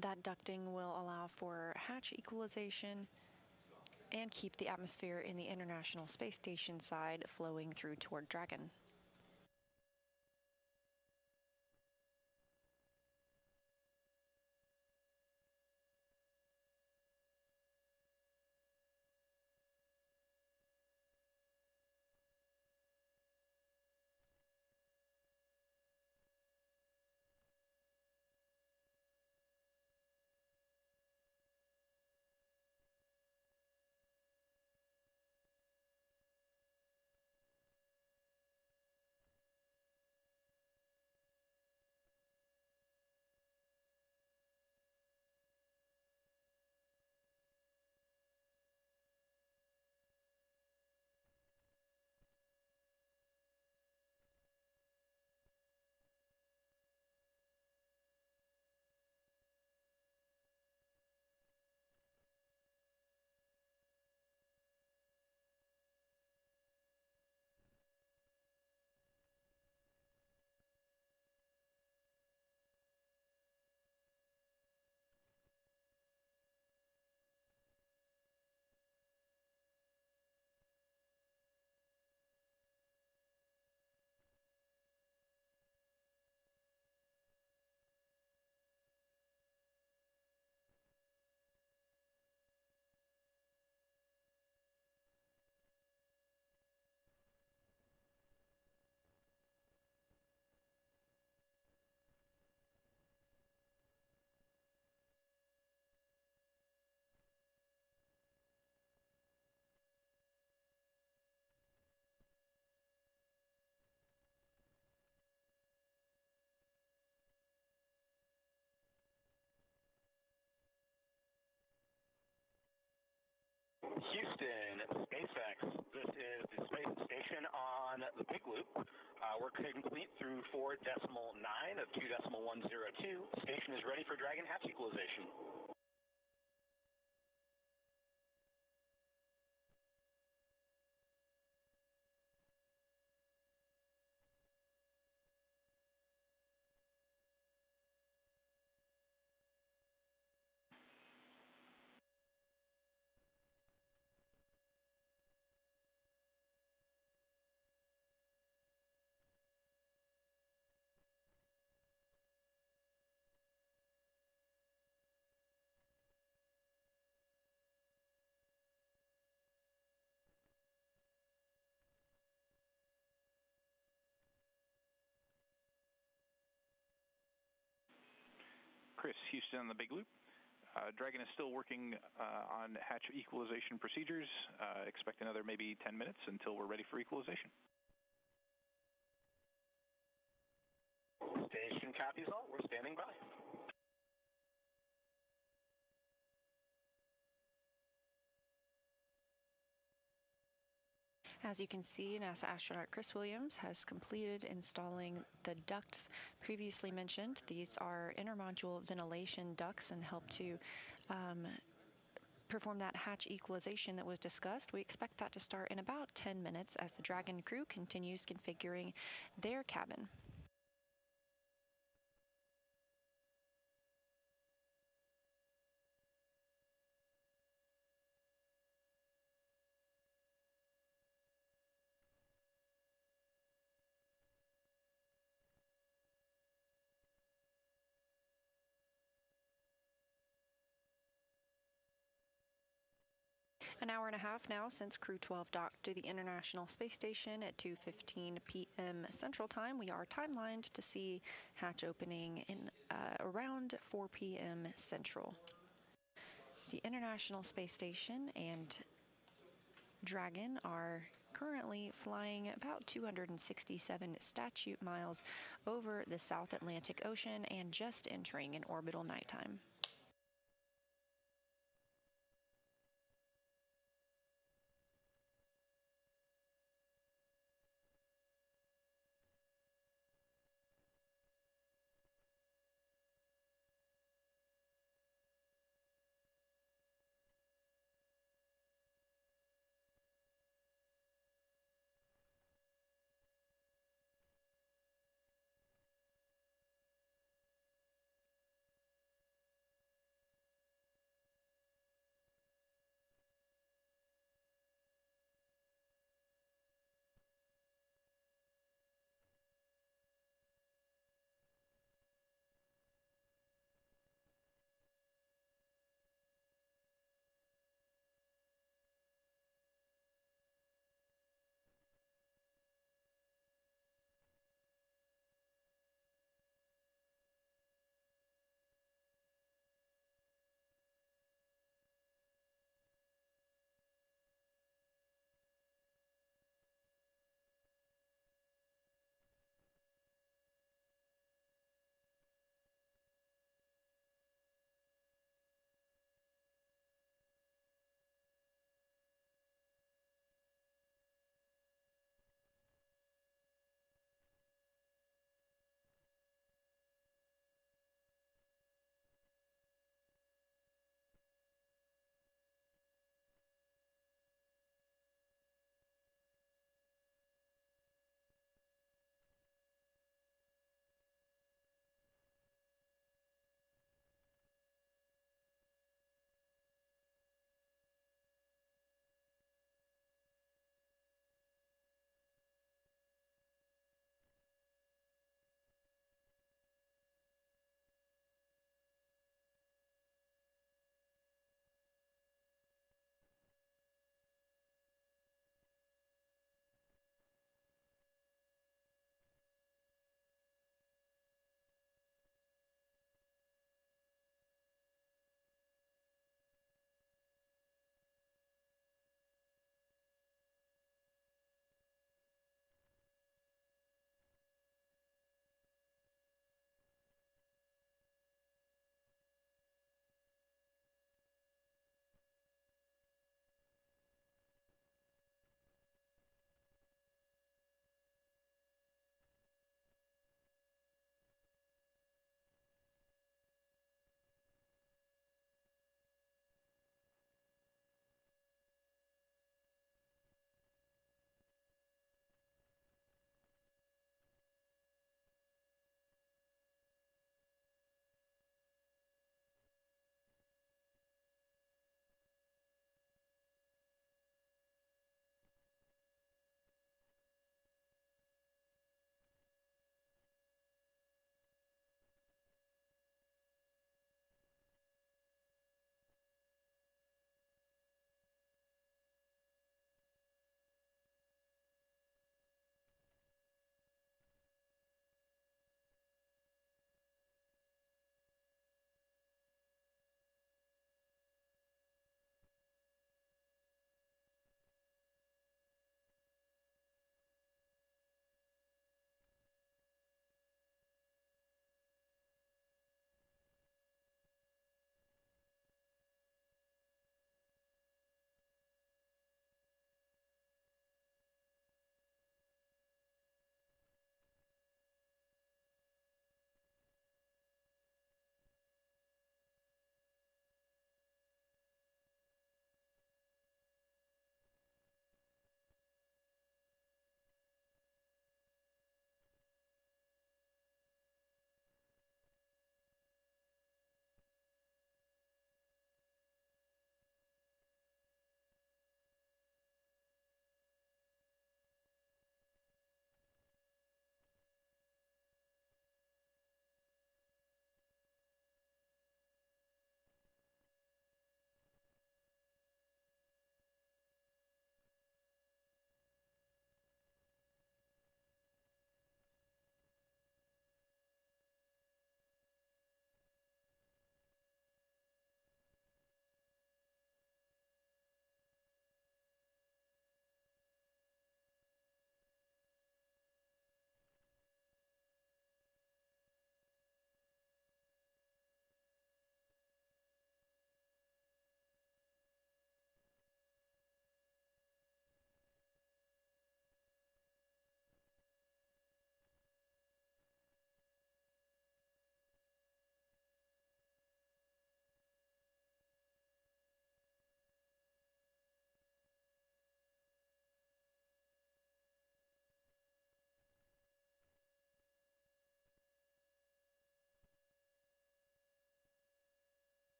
Speaker 1: That ducting will allow for hatch equalization and keep the atmosphere in the International Space Station side flowing through toward Dragon.
Speaker 6: Houston, SpaceX. This is the space station on the Big Loop. We're complete through 4.9 of 2.102. Station is ready for Dragon hatch equalization.
Speaker 5: Chris, Houston on the Big Loop. Dragon is still working on hatch equalization procedures. Expect another maybe 10 minutes until we're ready for equalization.
Speaker 6: Station copies all. We're standing by.
Speaker 1: As you can see, NASA astronaut Chris Williams has completed installing the ducts previously mentioned. These are intermodule ventilation ducts and help to perform that hatch equalization that was discussed. We expect that to start in about 10 minutes as the Dragon crew continues configuring their cabin. An hour and a half now since Crew-12 docked to the International Space Station at 2:15 p.m. Central Time. We are timelined to see hatch opening in around 4 p.m. Central. The International Space Station and Dragon are currently flying about 267 statute miles over the South Atlantic Ocean and just entering an orbital nighttime.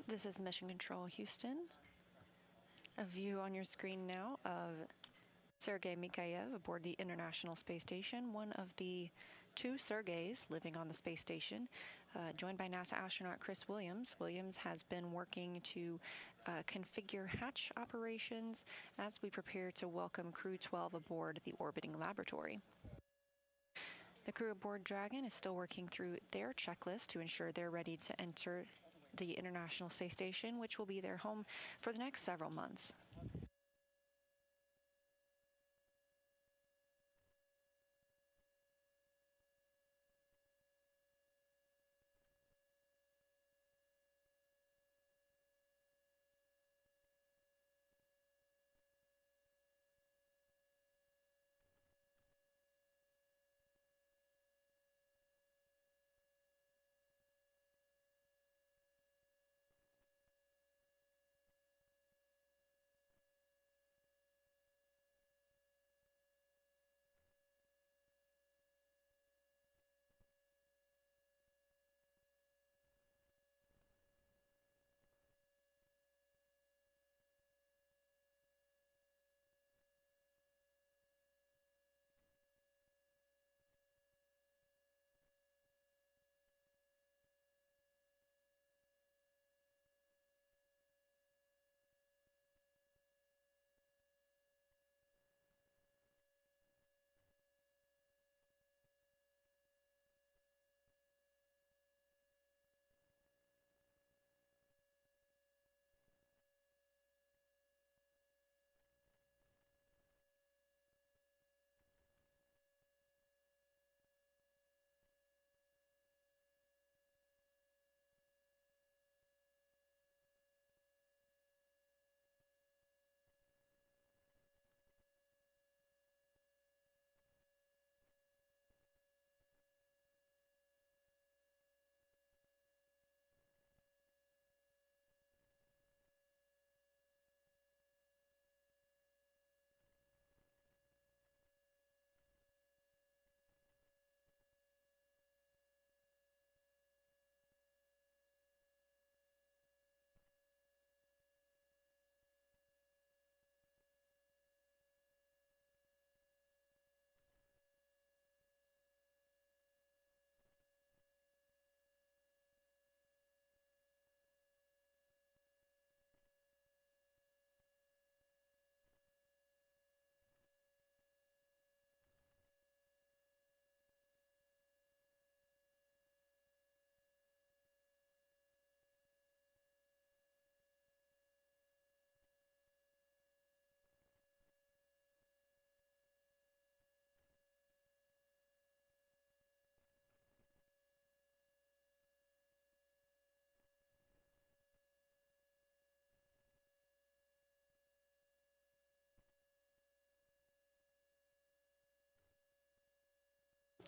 Speaker 1: This is Mission Control Houston. A view on your screen now of Sergei Mikhaev aboard the International Space Station, one of the two Sergeys living on the space station, joined by NASA astronaut Chris Williams. Williams has been working to configure hatch operations as we prepare to welcome Crew-12 aboard the orbiting laboratory. The crew aboard Dragon is still working through their checklist to ensure they're ready to enter the International Space Station, which will be their home for the next several months.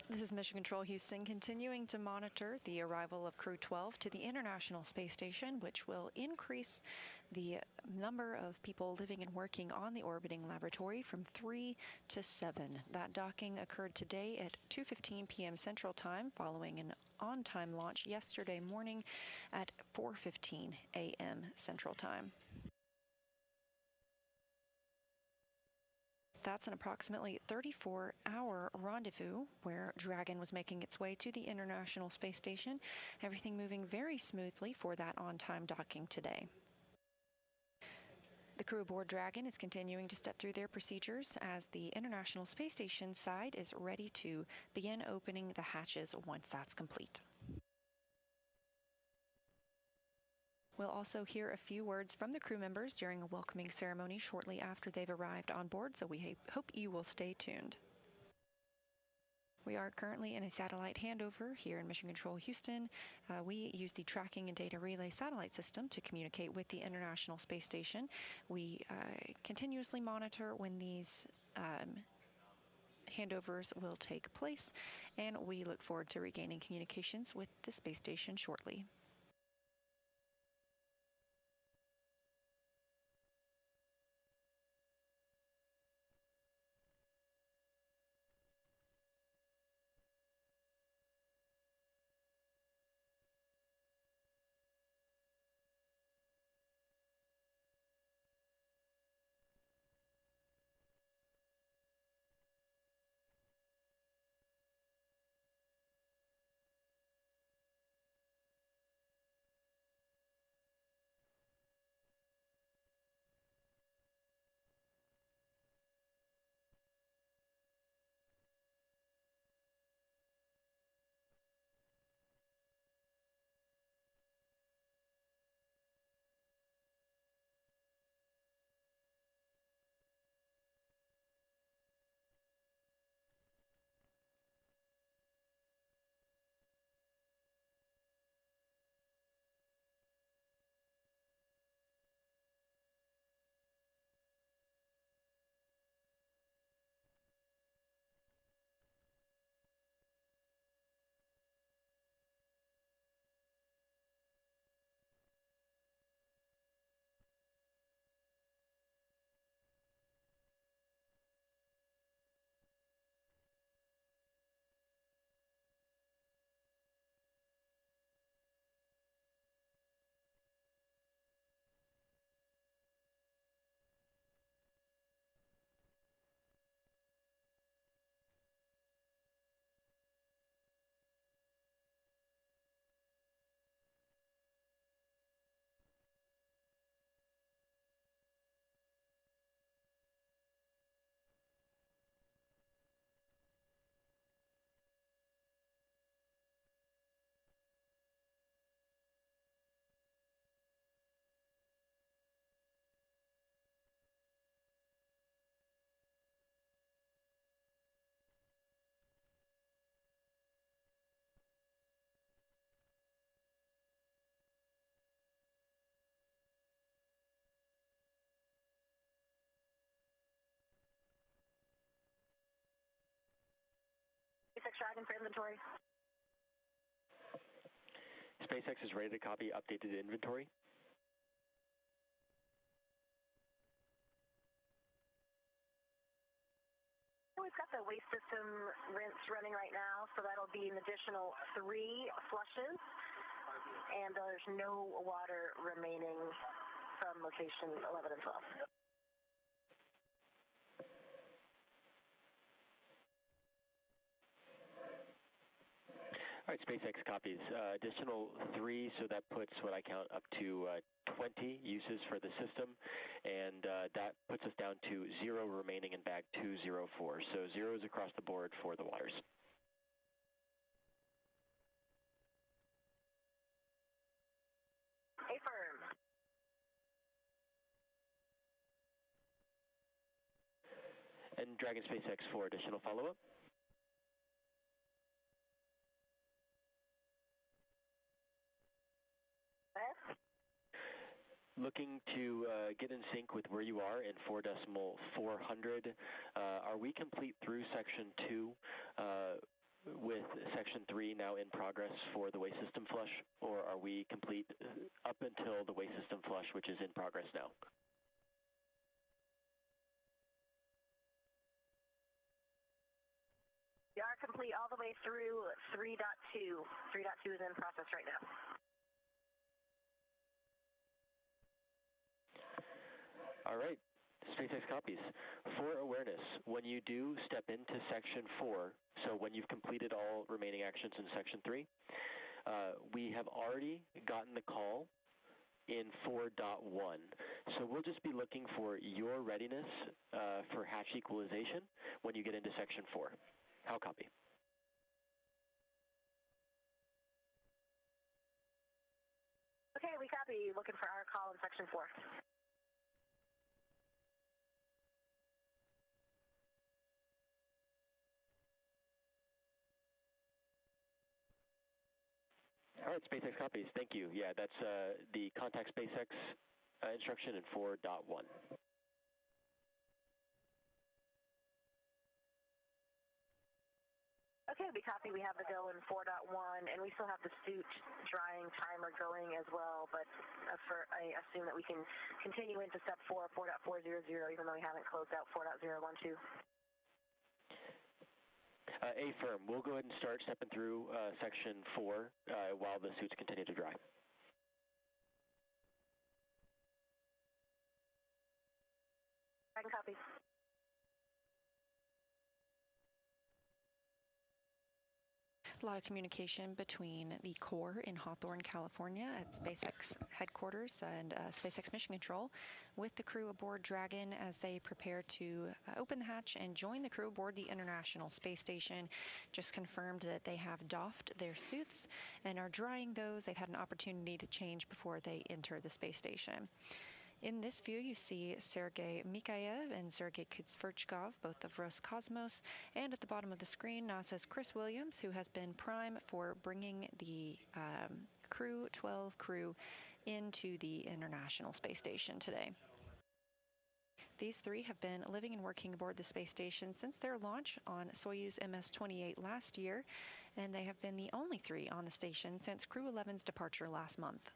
Speaker 1: This is Mission Control Houston, continuing to monitor the arrival of Crew-12 to the International Space Station, which will increase the number of people living and working on the orbiting laboratory from 3 to 7. That docking occurred today at 2:15 p.m. Central Time, following an on-time launch yesterday morning at 4:15 a.m. Central Time. That's an approximately 34-hour rendezvous where Dragon was making its way to the International Space Station, everything moving very smoothly for that on-time docking today. The crew aboard Dragon is continuing to step through their procedures as the International Space Station side is ready to begin opening the hatches once that's complete. We'll also hear a few words from the crew members during a welcoming ceremony shortly after they've arrived on board, so we hope you will stay tuned. We are currently in a satellite handover here in Mission Control Houston. We use the Tracking and Data Relay satellite system to communicate with the International Space Station. We continuously monitor when these handovers will take place, and we look forward to regaining communications with the space station shortly.
Speaker 2: SpaceX Dragon for inventory.
Speaker 3: SpaceX is ready to copy updated inventory.
Speaker 2: We've got the waste system rinse running right now, so that'll be an additional 3 flushes, and there's no water remaining from location 11 and 12.
Speaker 3: All right, SpaceX copies. Additional 3, so that puts what I count up to 20 uses for the system, and that puts us down to 0 remaining in bag 204. So zeros across the board for the waters.
Speaker 2: Affirm.
Speaker 3: And Dragon SpaceX for additional follow-up. Looking to get in sync with where you are in 4.400. Are we complete through section 2 with section 3 now in progress for the waste system flush, or are we complete up until the waste system flush, which is in progress now?
Speaker 2: We are complete all the way through 3.2. 3.2 is in process right now.
Speaker 3: All right, SpaceX copies. For awareness, when you do step into section 4, so when you've completed all remaining actions in section 3, we have already gotten the call in 4.1. So we'll just be looking for your readiness for hatch equalization when you get into section 4. How copy?
Speaker 2: Okay, we copy. Looking for our call in section 4.
Speaker 3: All right, SpaceX copies. Thank you. Yeah, that's the contact SpaceX instruction in 4.1.
Speaker 2: Okay, we copy. We have the go in 4.1, and we still have the suit drying timer going as well, but I assume that we can continue into step 4, 4.400, even though we haven't closed out 4.012.
Speaker 3: Affirm. We'll go ahead and start stepping through section 4 while the suits continue to dry.
Speaker 2: I can copy.
Speaker 1: A lot of communication between the core in Hawthorne, California at SpaceX headquarters and SpaceX Mission Control with the crew aboard Dragon as they prepare to open the hatch and join the crew aboard the International Space Station. Just confirmed that they have doffed their suits and are drying those. They've had an opportunity to change before they enter the space station. In this view, you see Sergei Mikhaev and Sergei Kutsverchkov, both of Roscosmos, and at the bottom of the screen, NASA's Chris Williams, who has been prime for bringing the Crew-12 crew into the International Space Station today. These 3 have been living and working aboard the space station since their launch on Soyuz MS-28 last year, and they have been the only 3 on the station since Crew-11's departure last month.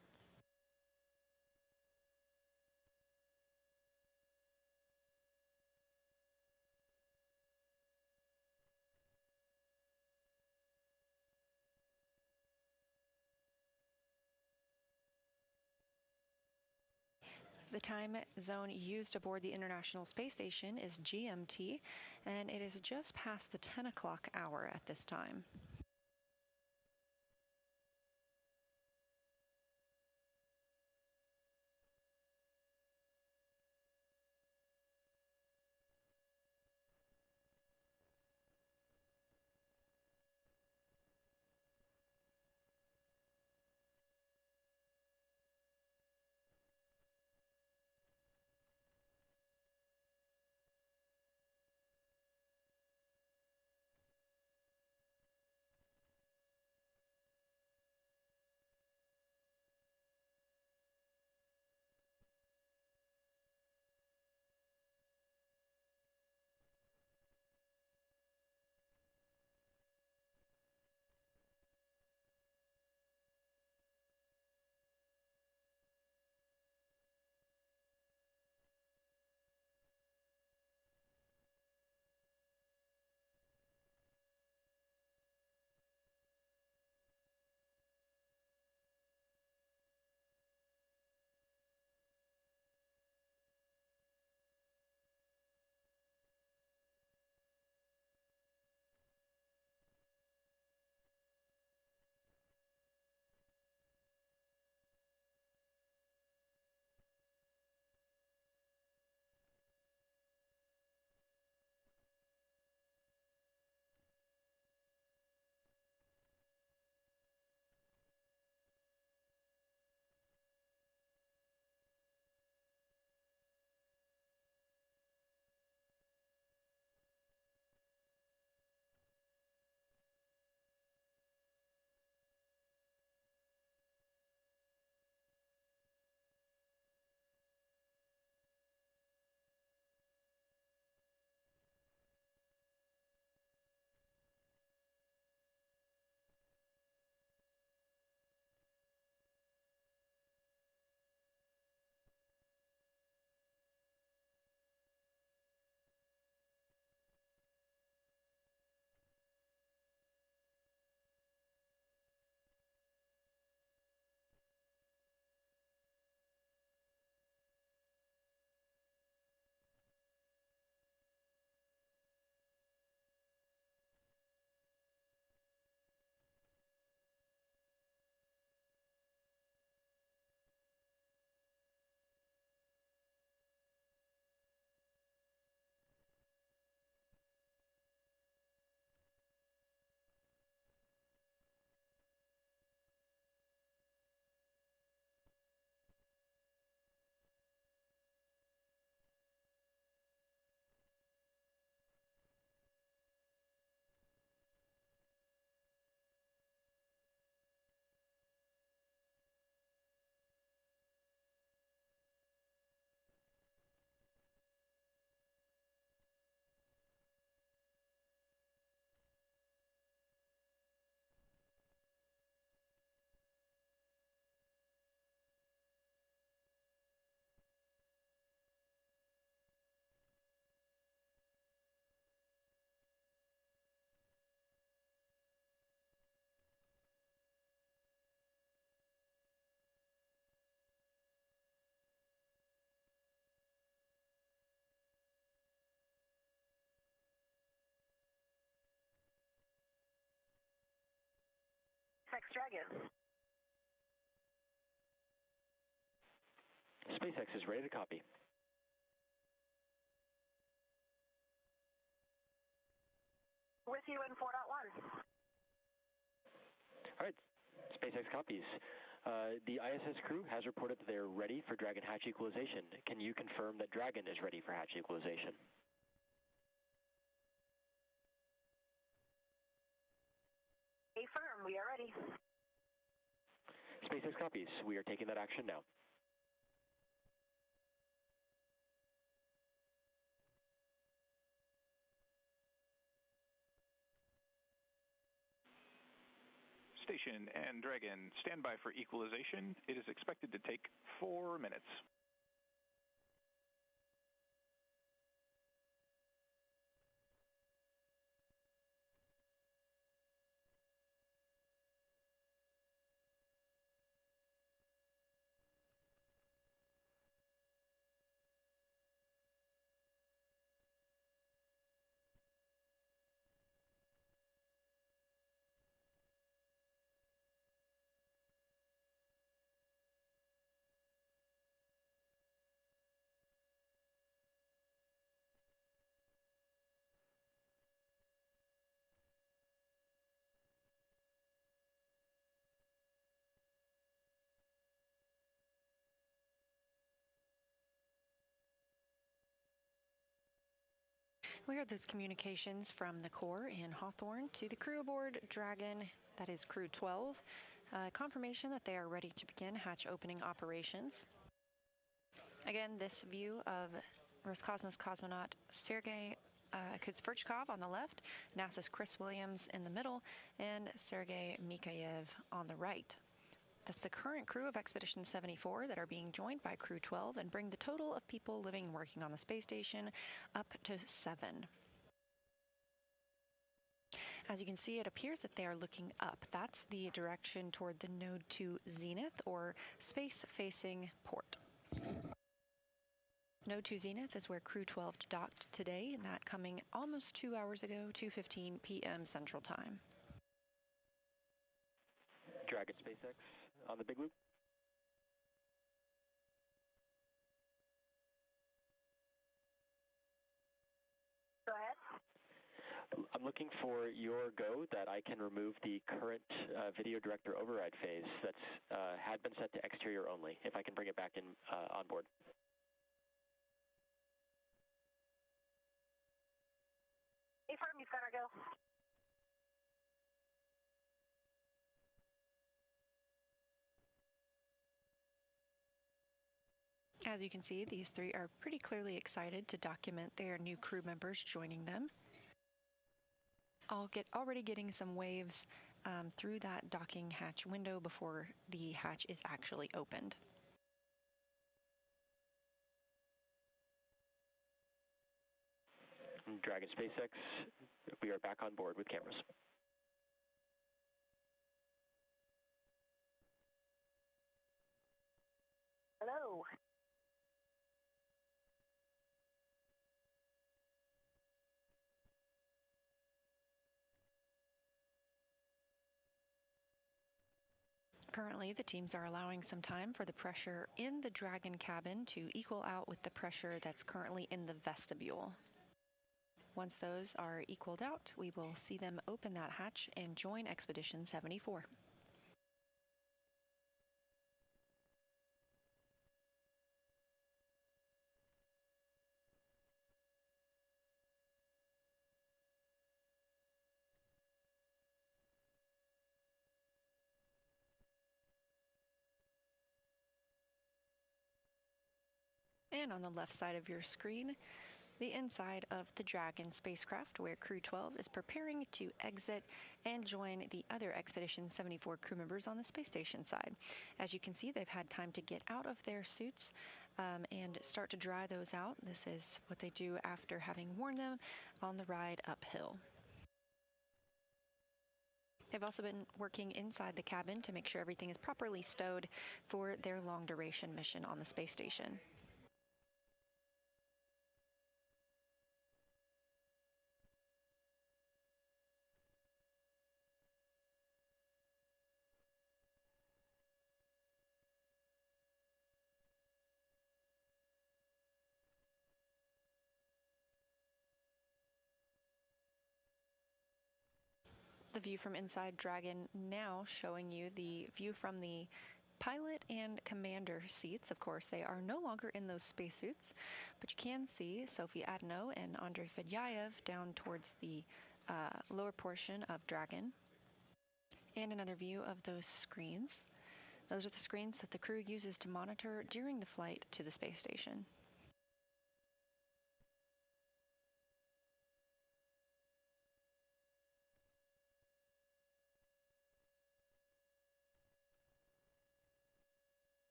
Speaker 1: The time zone used aboard the International Space Station is GMT, and it is just past the 10 o'clock hour at this time.
Speaker 2: SpaceX Dragon.
Speaker 3: SpaceX is ready to copy.
Speaker 2: With you in 4.1.
Speaker 3: All right, SpaceX copies. The ISS crew has reported that they're ready for Dragon hatch equalization. Can you confirm that Dragon is ready for hatch equalization?
Speaker 2: Affirm, we are ready.
Speaker 3: SpaceX copies. We are taking that action now.
Speaker 5: Station and Dragon, stand by for equalization. It is expected to take 4 minutes.
Speaker 1: We heard those communications from the Corps in Hawthorne to the crew aboard Dragon, that is Crew-12, confirmation that they are ready to begin hatch opening operations. Again, this view of Roscosmos cosmonaut Sergei Kudzverchkov on the left, NASA's Chris Williams in the middle, and Sergei Mikhaev on the right. That's the current crew of Expedition 74 that are being joined by Crew-12 and bring the total of people living and working on the space station up to 7. As you can see, it appears that they are looking up. That's the direction toward the Node 2 Zenith, or space-facing port. Node 2 Zenith is where Crew-12 docked today, and that coming almost 2 hours ago, 2:15 p.m. Central Time.
Speaker 3: Dragon SpaceX on the big loop.
Speaker 2: Go ahead.
Speaker 3: I'm looking for your go that I can remove the current video director override phase that's had been set to exterior only, if I can bring it back in on board.
Speaker 2: Affirm, you've got our go.
Speaker 1: As you can see, these three are pretty clearly excited to document their new crew members joining them. Already getting some waves through that docking hatch window before the hatch is actually opened.
Speaker 3: Dragon SpaceX, we are back on board with cameras.
Speaker 2: Hello.
Speaker 1: Currently, the teams are allowing some time for the pressure in the Dragon cabin to equal out with the pressure that's currently in the vestibule. Once those are equaled out, we will see them open that hatch and join Expedition 74. And on the left side of your screen, the inside of the Dragon spacecraft, where Crew-12 is preparing to exit and join the other Expedition 74 crew members on the space station side. As you can see, they've had time to get out of their suits and start to dry those out. This is what they do after having worn them on the ride uphill. They've also been working inside the cabin to make sure everything is properly stowed for their long-duration mission on the space station. The view from inside Dragon now showing you the view from the pilot and commander seats. Of course, they are no longer in those spacesuits, but you can see Sophie Adno and Andrei Fedyaev down towards the lower portion of Dragon. And another view of those screens. Those are the screens that the crew uses to monitor during the flight to the space station.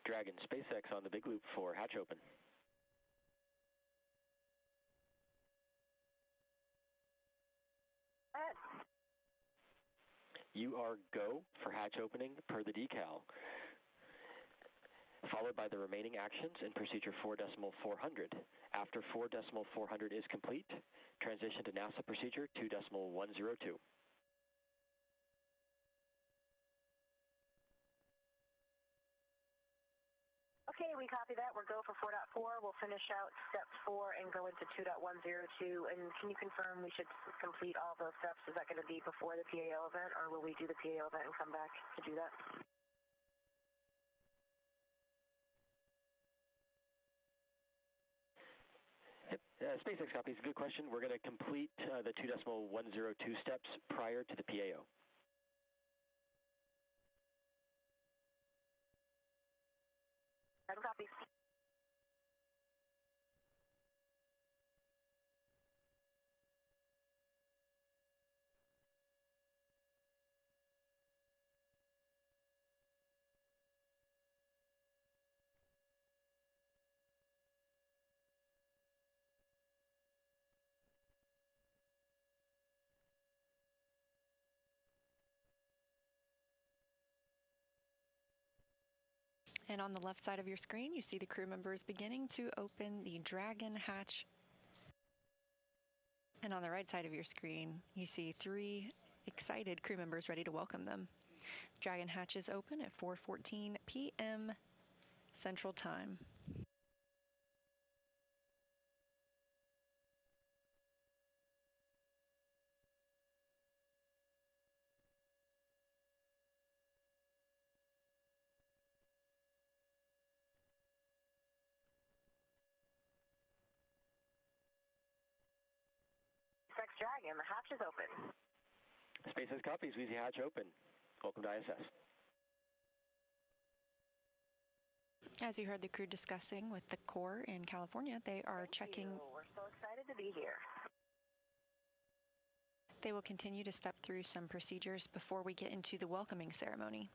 Speaker 3: Dragon, SpaceX on the big loop for hatch open. You are go for hatch opening per the decal, followed by the remaining actions in procedure 4.400. After 4.400 is complete, transition to NASA procedure 2.102.
Speaker 2: Okay, we copy that. We're go for 4.4. We'll finish out step 4 and go into 2.102. And can you confirm we should complete all those steps? Is that going to be before the PAO event, or will we do the PAO event and come back to do that?
Speaker 3: SpaceX copies. Good question. We're going to complete the 2.102 steps prior to the PAO.
Speaker 2: Copy.
Speaker 1: And on the left side of your screen, you see the crew members beginning to open the Dragon hatch. And on the right side of your screen, you see 3 excited crew members ready to welcome them. Dragon hatch is open at 4:14 p.m. Central Time.
Speaker 2: SpaceX Dragon, the hatch is open.
Speaker 3: SpaceX copies. We see hatch open. Welcome to ISS.
Speaker 1: As you heard the crew discussing with the Corps in California, they are checking.
Speaker 2: We're so excited to be here.
Speaker 1: They will continue to step through some procedures before we get into the welcoming ceremony.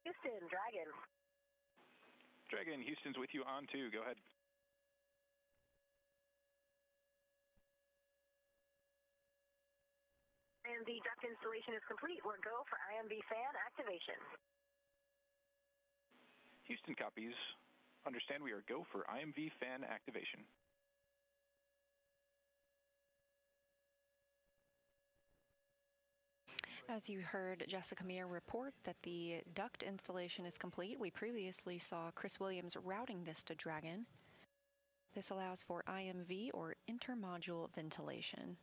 Speaker 2: Houston, Dragon.
Speaker 5: Dragon, Houston's with you on 2. Go ahead.
Speaker 2: And the duct installation is complete. We're go for IMV fan activation.
Speaker 5: Houston copies. Understand we are go for IMV fan activation.
Speaker 1: As you heard Jessica Meir report that the duct installation is complete, we previously saw Chris Williams routing this to Dragon. This allows for IMV, or intermodule ventilation.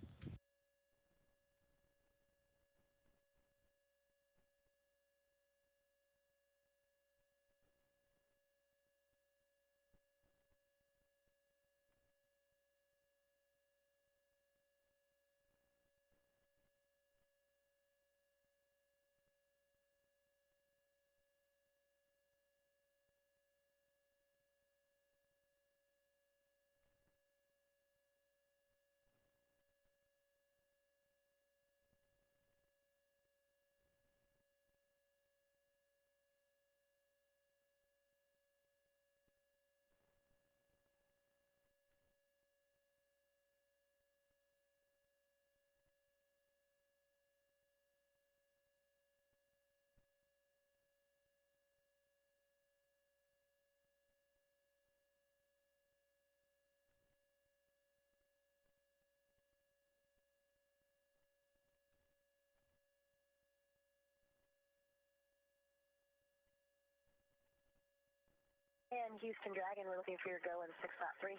Speaker 2: And Houston Dragon, we're looking for your go in 6.3.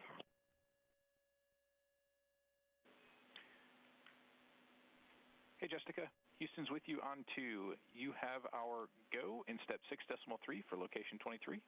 Speaker 5: Hey, Jessica. Houston's with you on 2. You have our go in step 6.3 for location 23.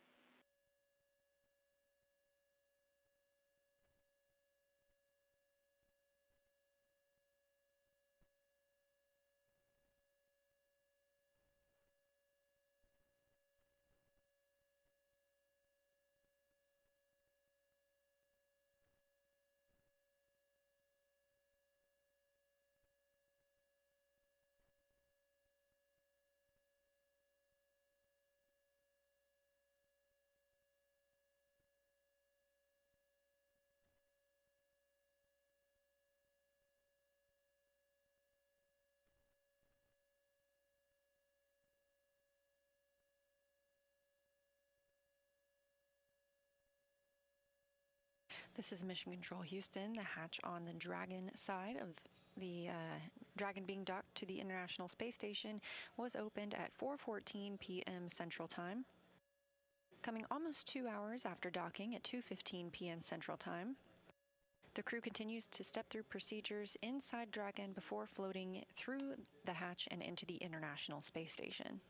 Speaker 1: This is Mission Control Houston. The hatch on the Dragon side of the Dragon being docked to the International Space Station was opened at 4:14 p.m. Central Time. Coming almost 2 hours after docking at 2:15 p.m. Central Time, the crew continues to step through procedures inside Dragon before floating through the hatch and into the International Space Station.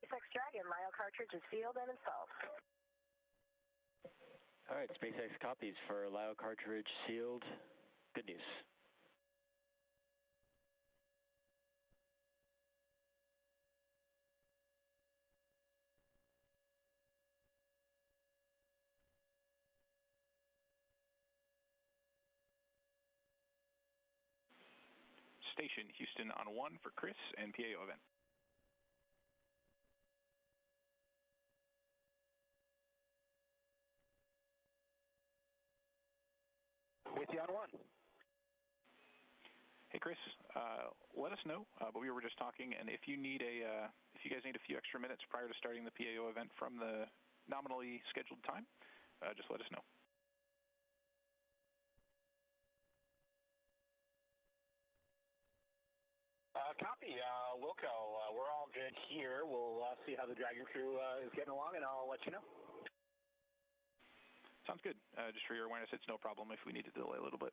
Speaker 2: SpaceX Dragon, Lyo cartridge is sealed and installed.
Speaker 3: All right, SpaceX copies for Lyo cartridge sealed. Good news.
Speaker 5: station. Houston on 1 for Chris and PAO event.
Speaker 6: With you on 1.
Speaker 5: Hey Chris, let us know. But we were just talking, and if you need if you guys need a few extra minutes prior to starting the PAO event from the nominally scheduled time, just let us know.
Speaker 6: Copy, Wilco. We're all good here. We'll see how the Dragon crew is getting along, and I'll let you know.
Speaker 5: Sounds good. Just for your awareness, it's no problem if we need to delay a little bit.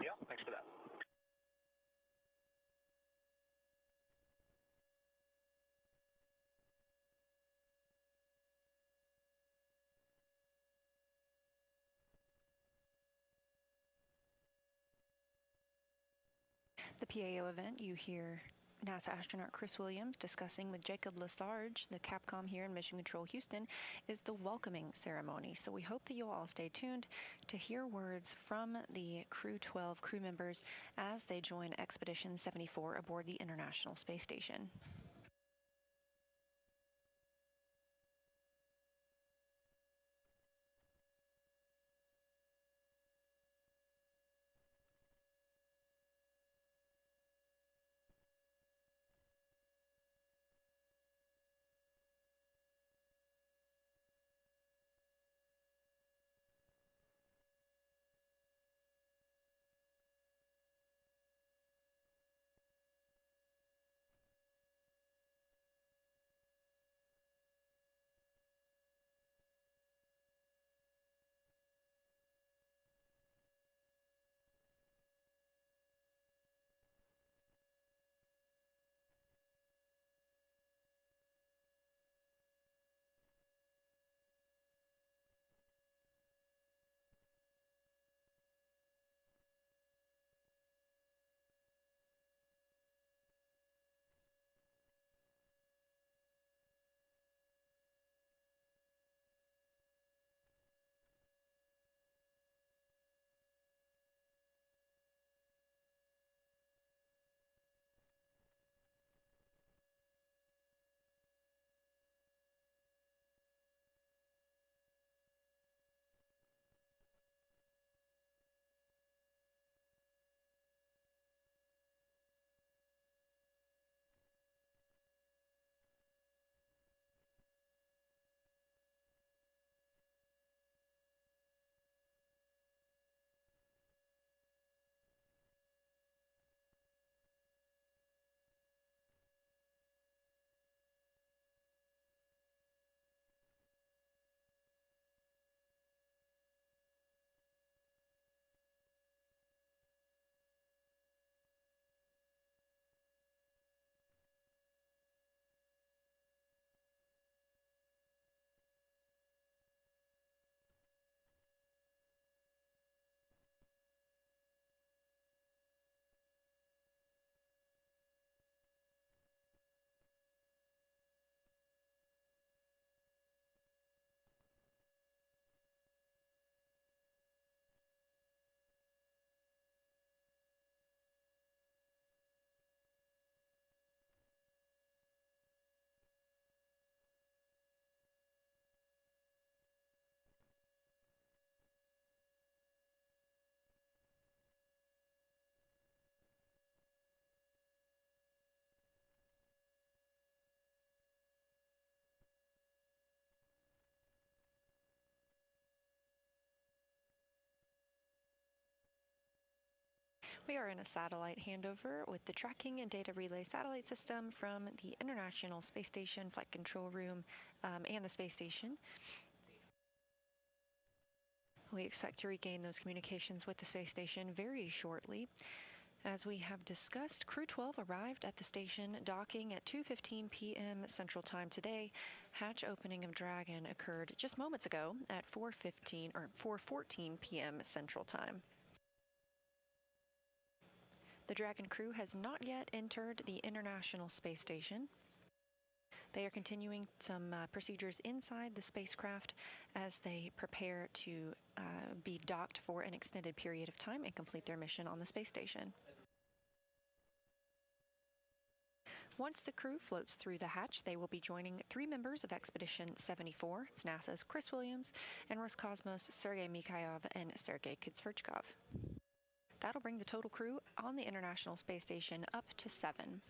Speaker 6: Yeah, thanks for that.
Speaker 1: The PAO event, you hear NASA astronaut Chris Williams discussing with Jacob Lesarge, the Capcom here in Mission Control Houston, is the welcoming ceremony. So we hope that you'll all stay tuned to hear words from the Crew-12 crew members as they join Expedition 74 aboard the International Space Station. We are in a satellite handover with the tracking and data relay satellite system from the International Space Station Flight Control Room and the space station. We expect to regain those communications with the space station very shortly. As we have discussed, Crew-12 arrived at the station docking at 2:15 p.m. Central Time today. Hatch opening of Dragon occurred just moments ago at 4:14 p.m. Central Time. The Dragon crew has not yet entered the International Space Station. They are continuing some procedures inside the spacecraft as they prepare to be docked for an extended period of time and complete their mission on the space station. Once the crew floats through the hatch, they will be joining 3 members of Expedition 74. It's NASA's Chris Williams and Roscosmos' Sergei Mikhailov and Sergei Kutsverchkov. That'll bring the total crew on the International Space Station up to 7.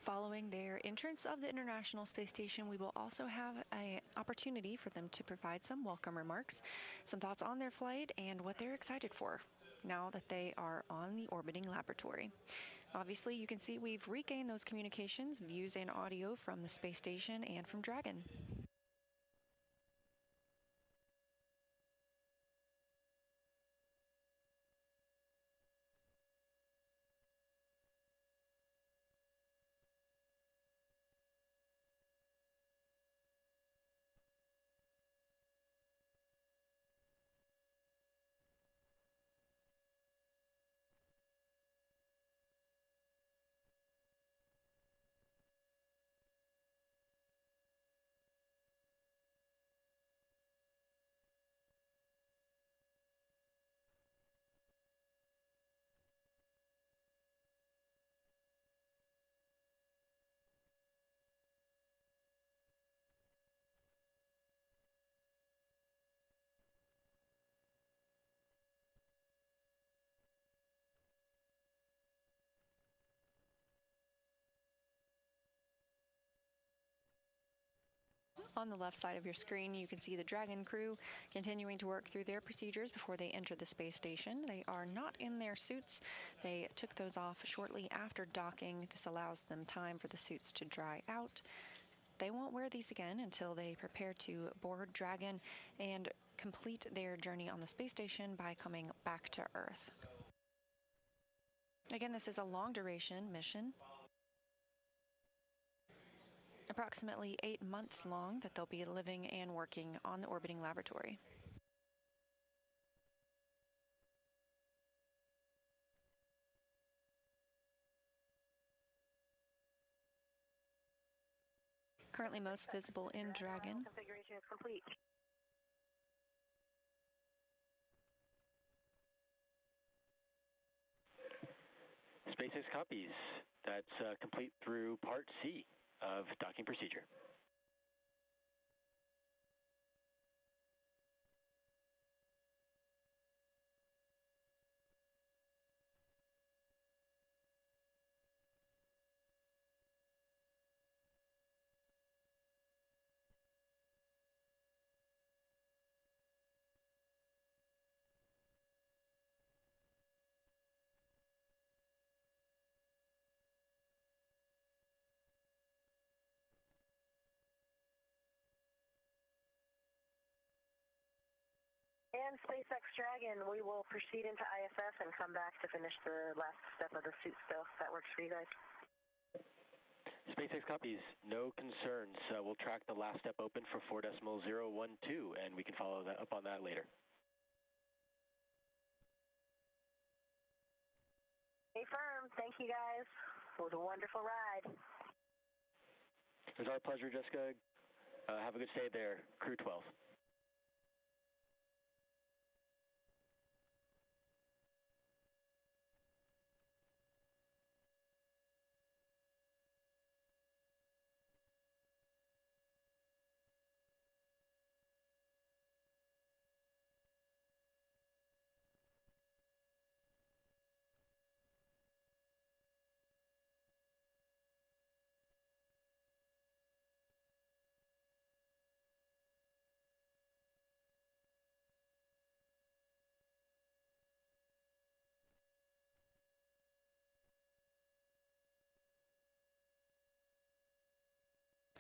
Speaker 1: Following their entrance of the International Space Station, we will also have an opportunity for them to provide some welcome remarks, some thoughts on their flight, and what they're excited for now that they are on the orbiting laboratory. Obviously, you can see we've regained those communications, views, and audio from the space station and from Dragon. On the left side of your screen, you can see the Dragon crew continuing to work through their procedures before they enter the space station. They are not in their suits. They took those off shortly after docking. This allows them time for the suits to dry out. They won't wear these again until they prepare to board Dragon and complete their journey on the space station by coming back to Earth. Again, this is a long-duration mission, approximately 8 months long, that they'll be living and working on the orbiting laboratory. Currently most visible in Dragon.
Speaker 2: Configuration is complete.
Speaker 3: SpaceX copies. That's complete through Part C of docking procedure.
Speaker 2: And SpaceX Dragon, we will proceed into ISS and come back to finish the last step of the suit stuff. That works for you guys?
Speaker 3: SpaceX copies. No concerns. We'll track the last step open for 4.012, and we can follow up on that later.
Speaker 2: Stay firm. Thank you, guys. It was a wonderful ride.
Speaker 3: It was our pleasure, Jessica. Have a good stay there, Crew-12.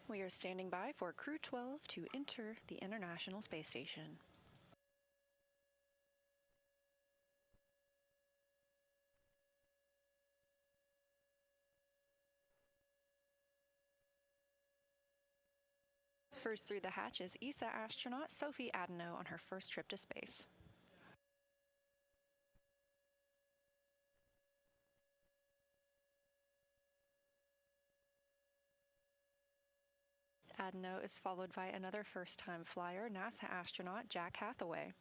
Speaker 1: We are standing by for Crew-12 to enter the International Space Station. First through the hatch is ESA astronaut Sophie Adeno on her first trip to space. Adno is followed by another first-time flyer, NASA astronaut Jack Hathaway.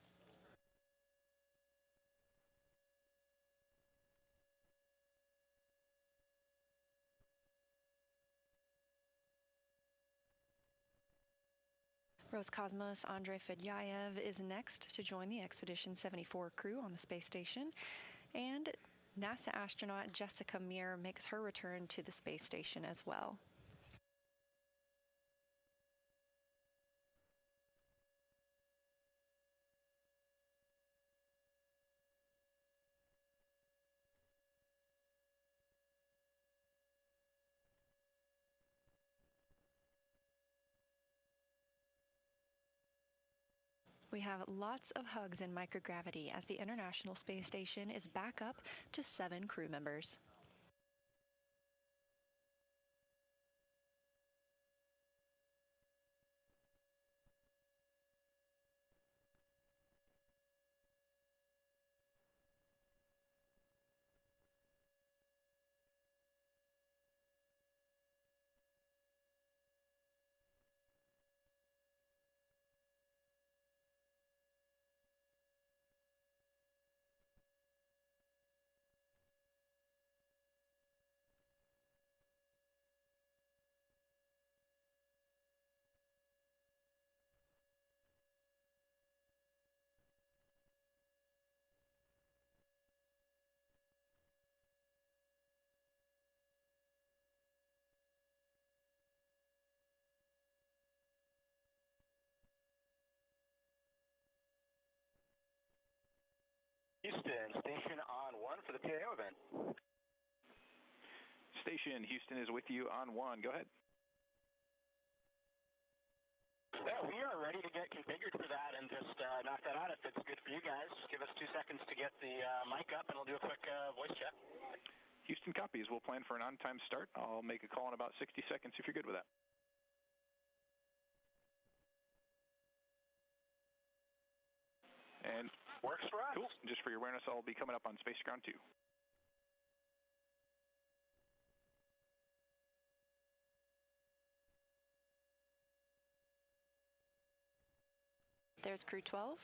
Speaker 1: Roscosmos Andrei Fedyayev is next to join the Expedition 74 crew on the space station, and NASA astronaut Jessica Meir makes her return to the space station as well. We have lots of hugs in microgravity as the International Space Station is back up to 7 crew members.
Speaker 6: Houston, station on 1 for the PAO event.
Speaker 5: Station, Houston is with you on 1. Go ahead.
Speaker 6: Yeah, we are ready to get configured for that and just knock that out if it's good for you guys. Just give us 2 seconds to get the mic up and we'll do a quick voice check.
Speaker 5: Houston copies. We'll plan for an on-time start. I'll make a call in about 60 seconds if you're good with that. And
Speaker 6: works for us.
Speaker 5: Cool. Just for your awareness, I'll be coming up on Space Ground 2.
Speaker 1: There's Crew-12.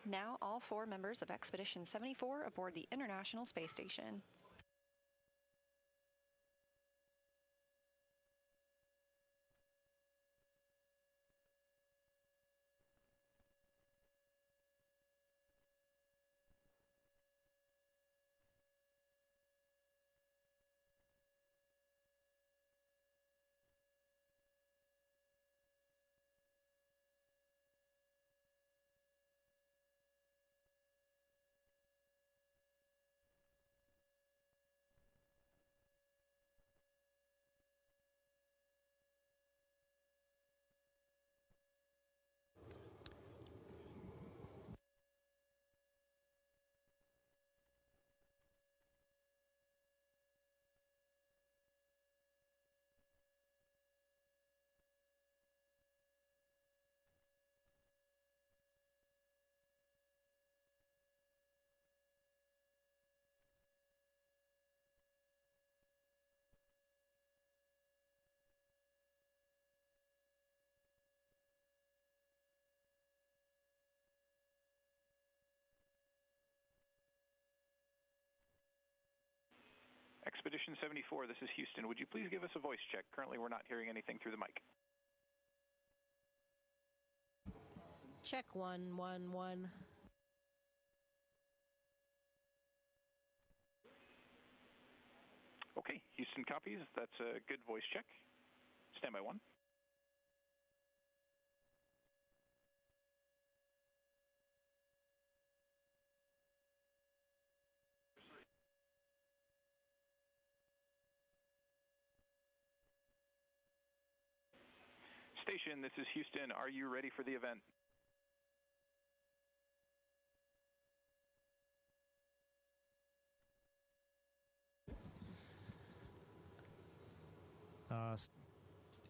Speaker 1: Now all 4 members of Expedition 74 aboard the International Space Station.
Speaker 5: Expedition 74, this is Houston. Would you please give us a voice check? Currently, we're not hearing anything through the mic.
Speaker 7: Check 111.
Speaker 5: Okay, Houston copies. That's a good voice check. Standby 1. Station, this is Houston. Are you ready for the event?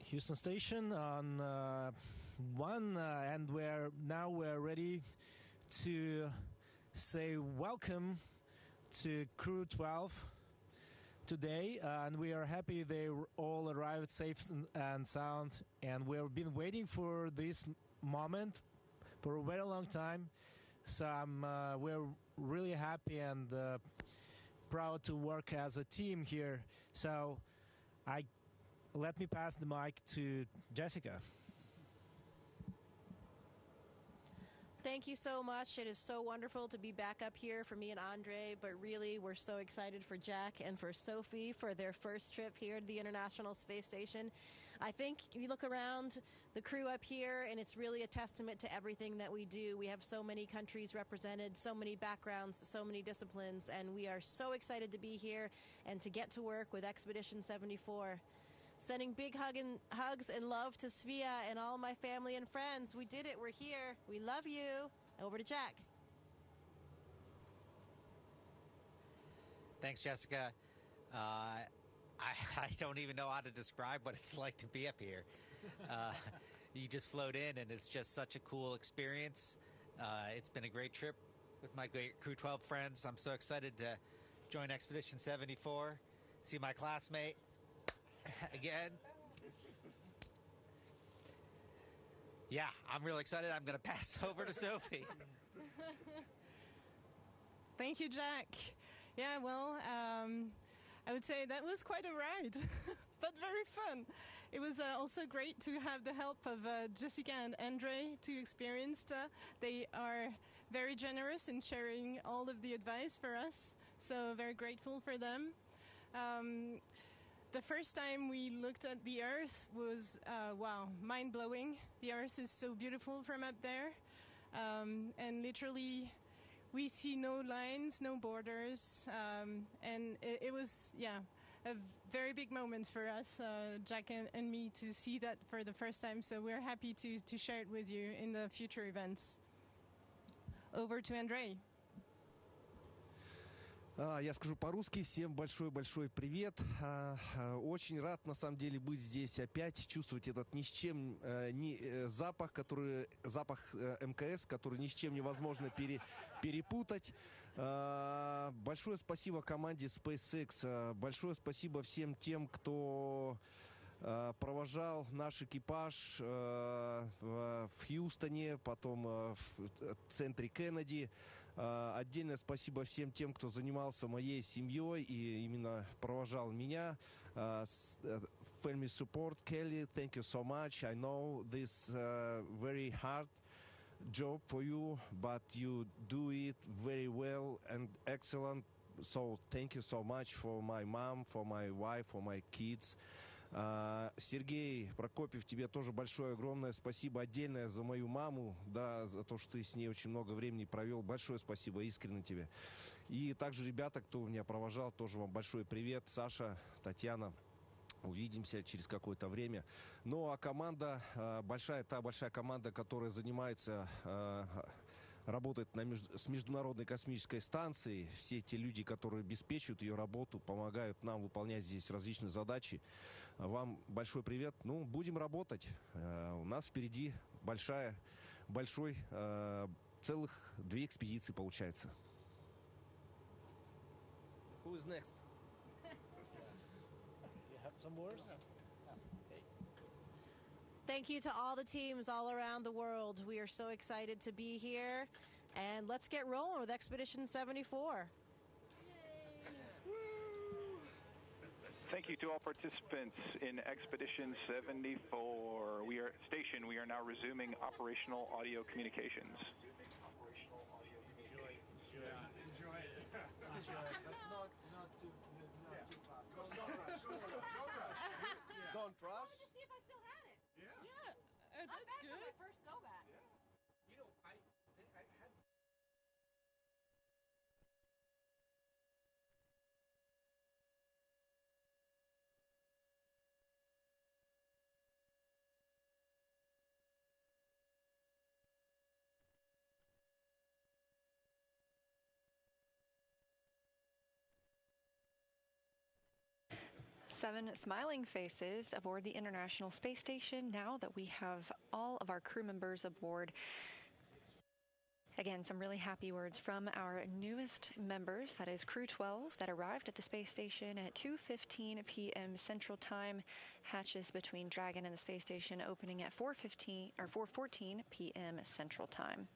Speaker 8: Houston Station on 1, and we're ready to say welcome to Crew-12 today, and we are happy they all arrived safe and sound. And we've been waiting for this moment for a very long time. So we're really happy and proud to work as a team here. So let me pass the mic to Jessica.
Speaker 7: Thank you so much. It is so wonderful to be back up here for me and Andre, but really we're so excited for Jack and for Sophie for their first trip here to the International Space Station. I think you look around the crew up here and it's really a testament to everything that we do. We have so many countries represented, so many backgrounds, so many disciplines, and we are so excited to be here and to get to work with Expedition 74. Sending big hugs and love to Svea and all my family and friends. We did it. We're here. We love you. Over to Jack.
Speaker 9: Thanks, Jessica. I don't even know how to describe what it's like to be up here. You just float in, and it's just such a cool experience. It's been a great trip with my great Crew-12 friends. I'm so excited to join Expedition 74, see my classmate again. Yeah, I'm really excited. I'm going to pass over to Sophie.
Speaker 10: Thank you, Jack. Yeah, well, I would say that was quite a ride, but very fun. It was also great to have the help of Jessica and Andre, two experienced. They are very generous in sharing all of the advice for us, so very grateful for them. The first time we looked at the Earth was, wow, mind-blowing. The Earth is so beautiful from up there. And literally, we see no lines, no borders. And it was, yeah, a very big moment for us, Jack and me, to see that for the first time. So we're happy to share it with you in the future events. Over to Andre.
Speaker 11: Я скажу по-русски. Всем большой-большой привет. Очень рад, на самом деле, быть здесь опять, чувствовать этот ни с чем запах, запах МКС, который ни с чем невозможно перепутать. Большое спасибо команде SpaceX. Большое спасибо всем тем, кто провожал наш экипаж в Хьюстоне, потом в центре Кеннеди. Отдельное спасибо всем тем, кто занимался моей семьей и именно провожал меня. Family support, Kelly, thank you so much. I know this very hard job for you, but you do it very well and excellent. So thank you so much for my mom, for my wife, for my kids. Сергей Прокопьев, тебе тоже большое, огромное спасибо отдельное за мою маму, да, за то, что ты с ней очень много времени провел. Большое спасибо, искренне тебе. И также ребята, кто меня провожал, тоже вам большой привет. Саша, Татьяна, увидимся через какое-то время. Ну, а команда большая, та большая команда, которая занимается, работает с Международной космической станцией. Все те люди, которые обеспечивают ее работу, помогают нам выполнять здесь различные задачи. Вам большой привет. Ну, будем работать. У нас впереди целых 2 экспедиции получается. Who is next?
Speaker 8: You have some words?
Speaker 7: Thank you to all the teams all around the world. We are so excited to be here. And let's get rolling with Expedition 74.
Speaker 5: Thank you to all participants in Expedition 74. We are now resuming operational audio communications.
Speaker 11: Enjoy it. But not too fast. Don't rush.
Speaker 7: I wanted to see if I still had it.
Speaker 10: Yeah,
Speaker 7: I'm
Speaker 10: that's
Speaker 7: back
Speaker 10: good.
Speaker 7: for my first go back.
Speaker 11: You know, I had.
Speaker 1: Seven smiling faces aboard the International Space Station now that we have all of our crew members aboard. Again, some really happy words from our newest members, that is Crew-12, that arrived at the space station at 2:15 p.m. Central Time. Hatches between Dragon and the space station opening at 4:14 p.m. Central Time.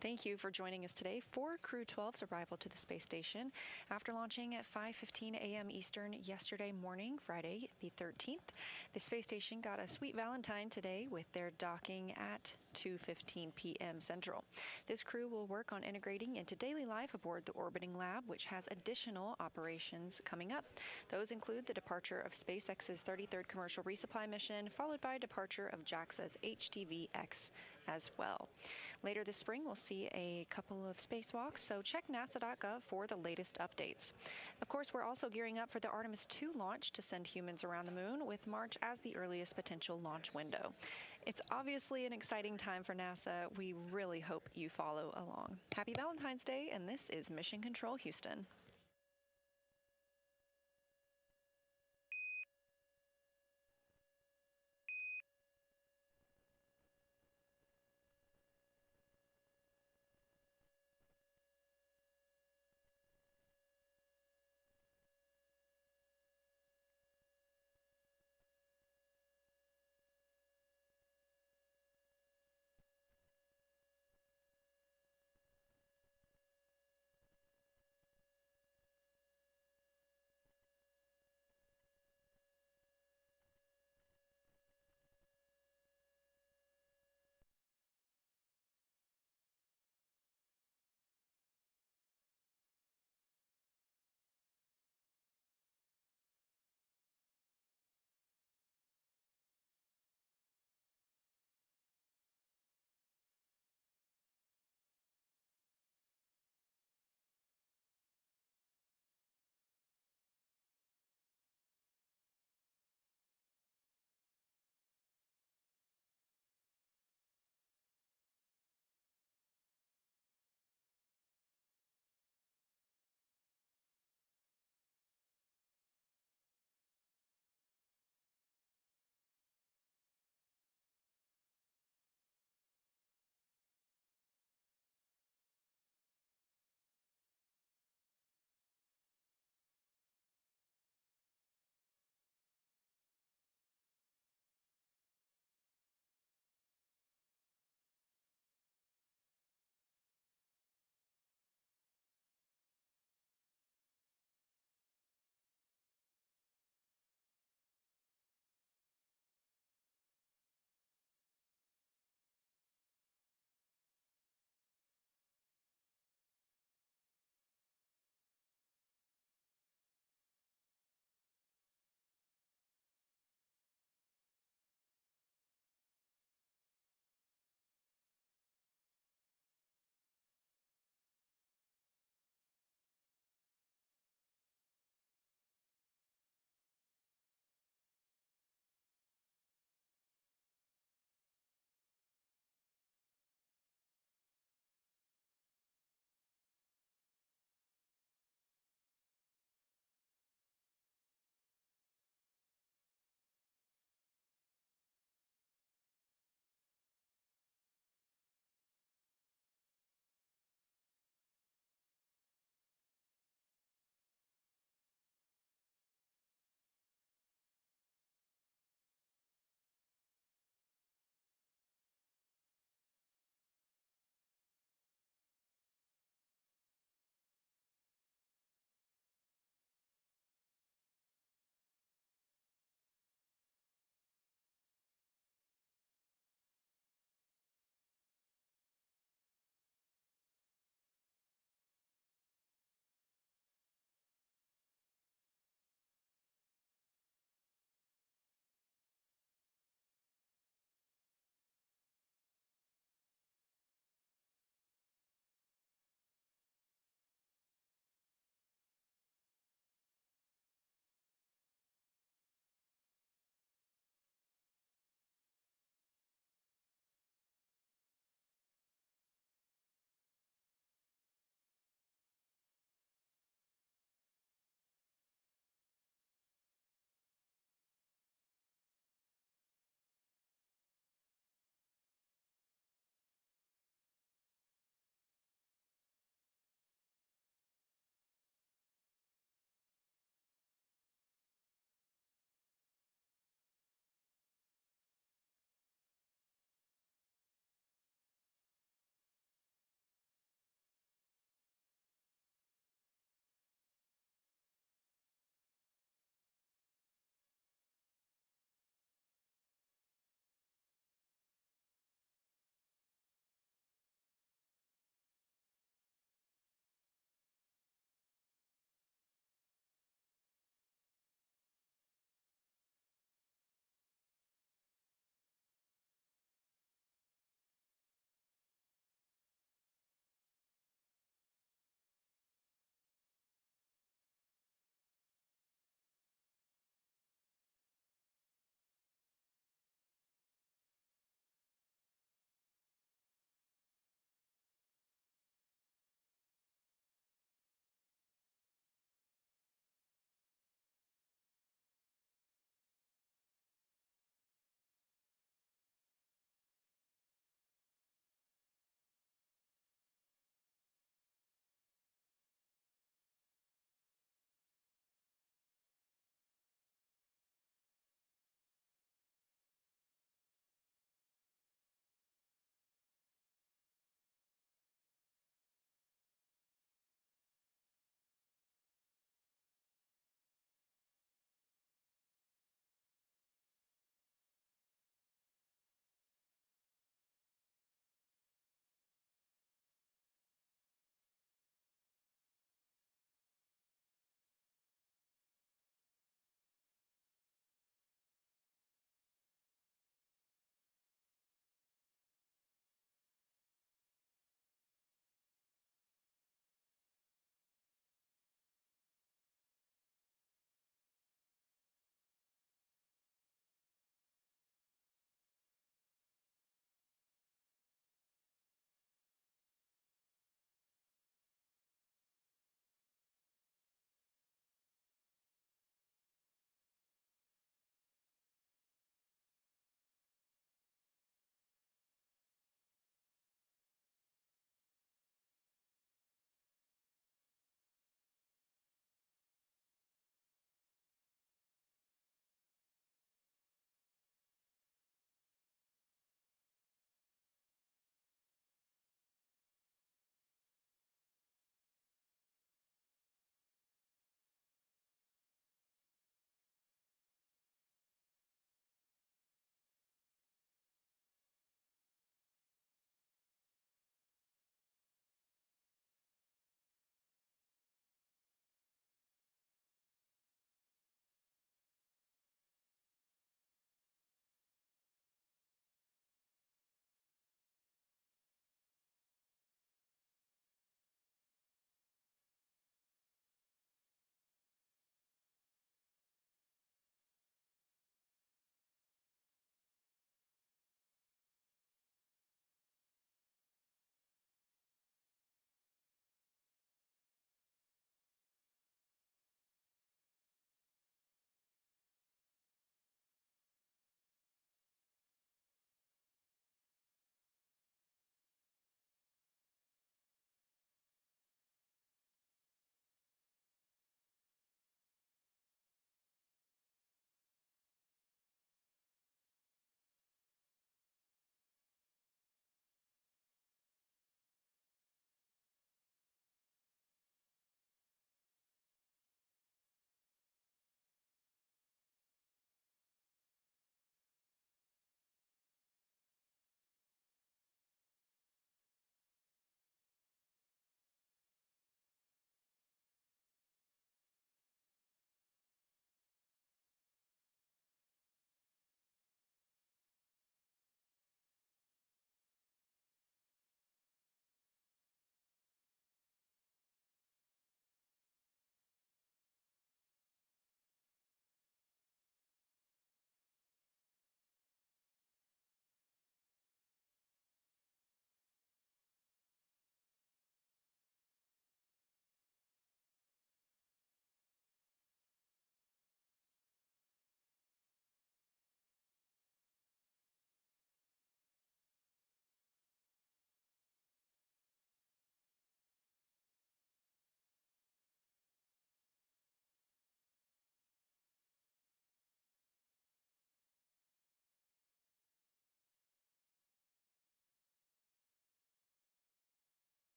Speaker 1: Thank you for joining us today for Crew-12's arrival to the space station. After launching at 5:15 a.m. Eastern yesterday morning, Friday the 13th, the space station got a sweet Valentine today with their docking at 2:15 p.m. Central. This crew will work on integrating into daily life aboard the orbiting lab, which has additional operations coming up. Those include the departure of SpaceX's 33rd commercial resupply mission, followed by departure of JAXA's HTV-X as well. Later this spring, we'll see a couple of spacewalks, so check nasa.gov for the latest updates. Of course, we're also gearing up for the Artemis II launch to send humans around the moon, with March as the earliest potential launch window. It's obviously an exciting time for NASA. We really hope you follow along. Happy Valentine's Day, and this is Mission Control Houston.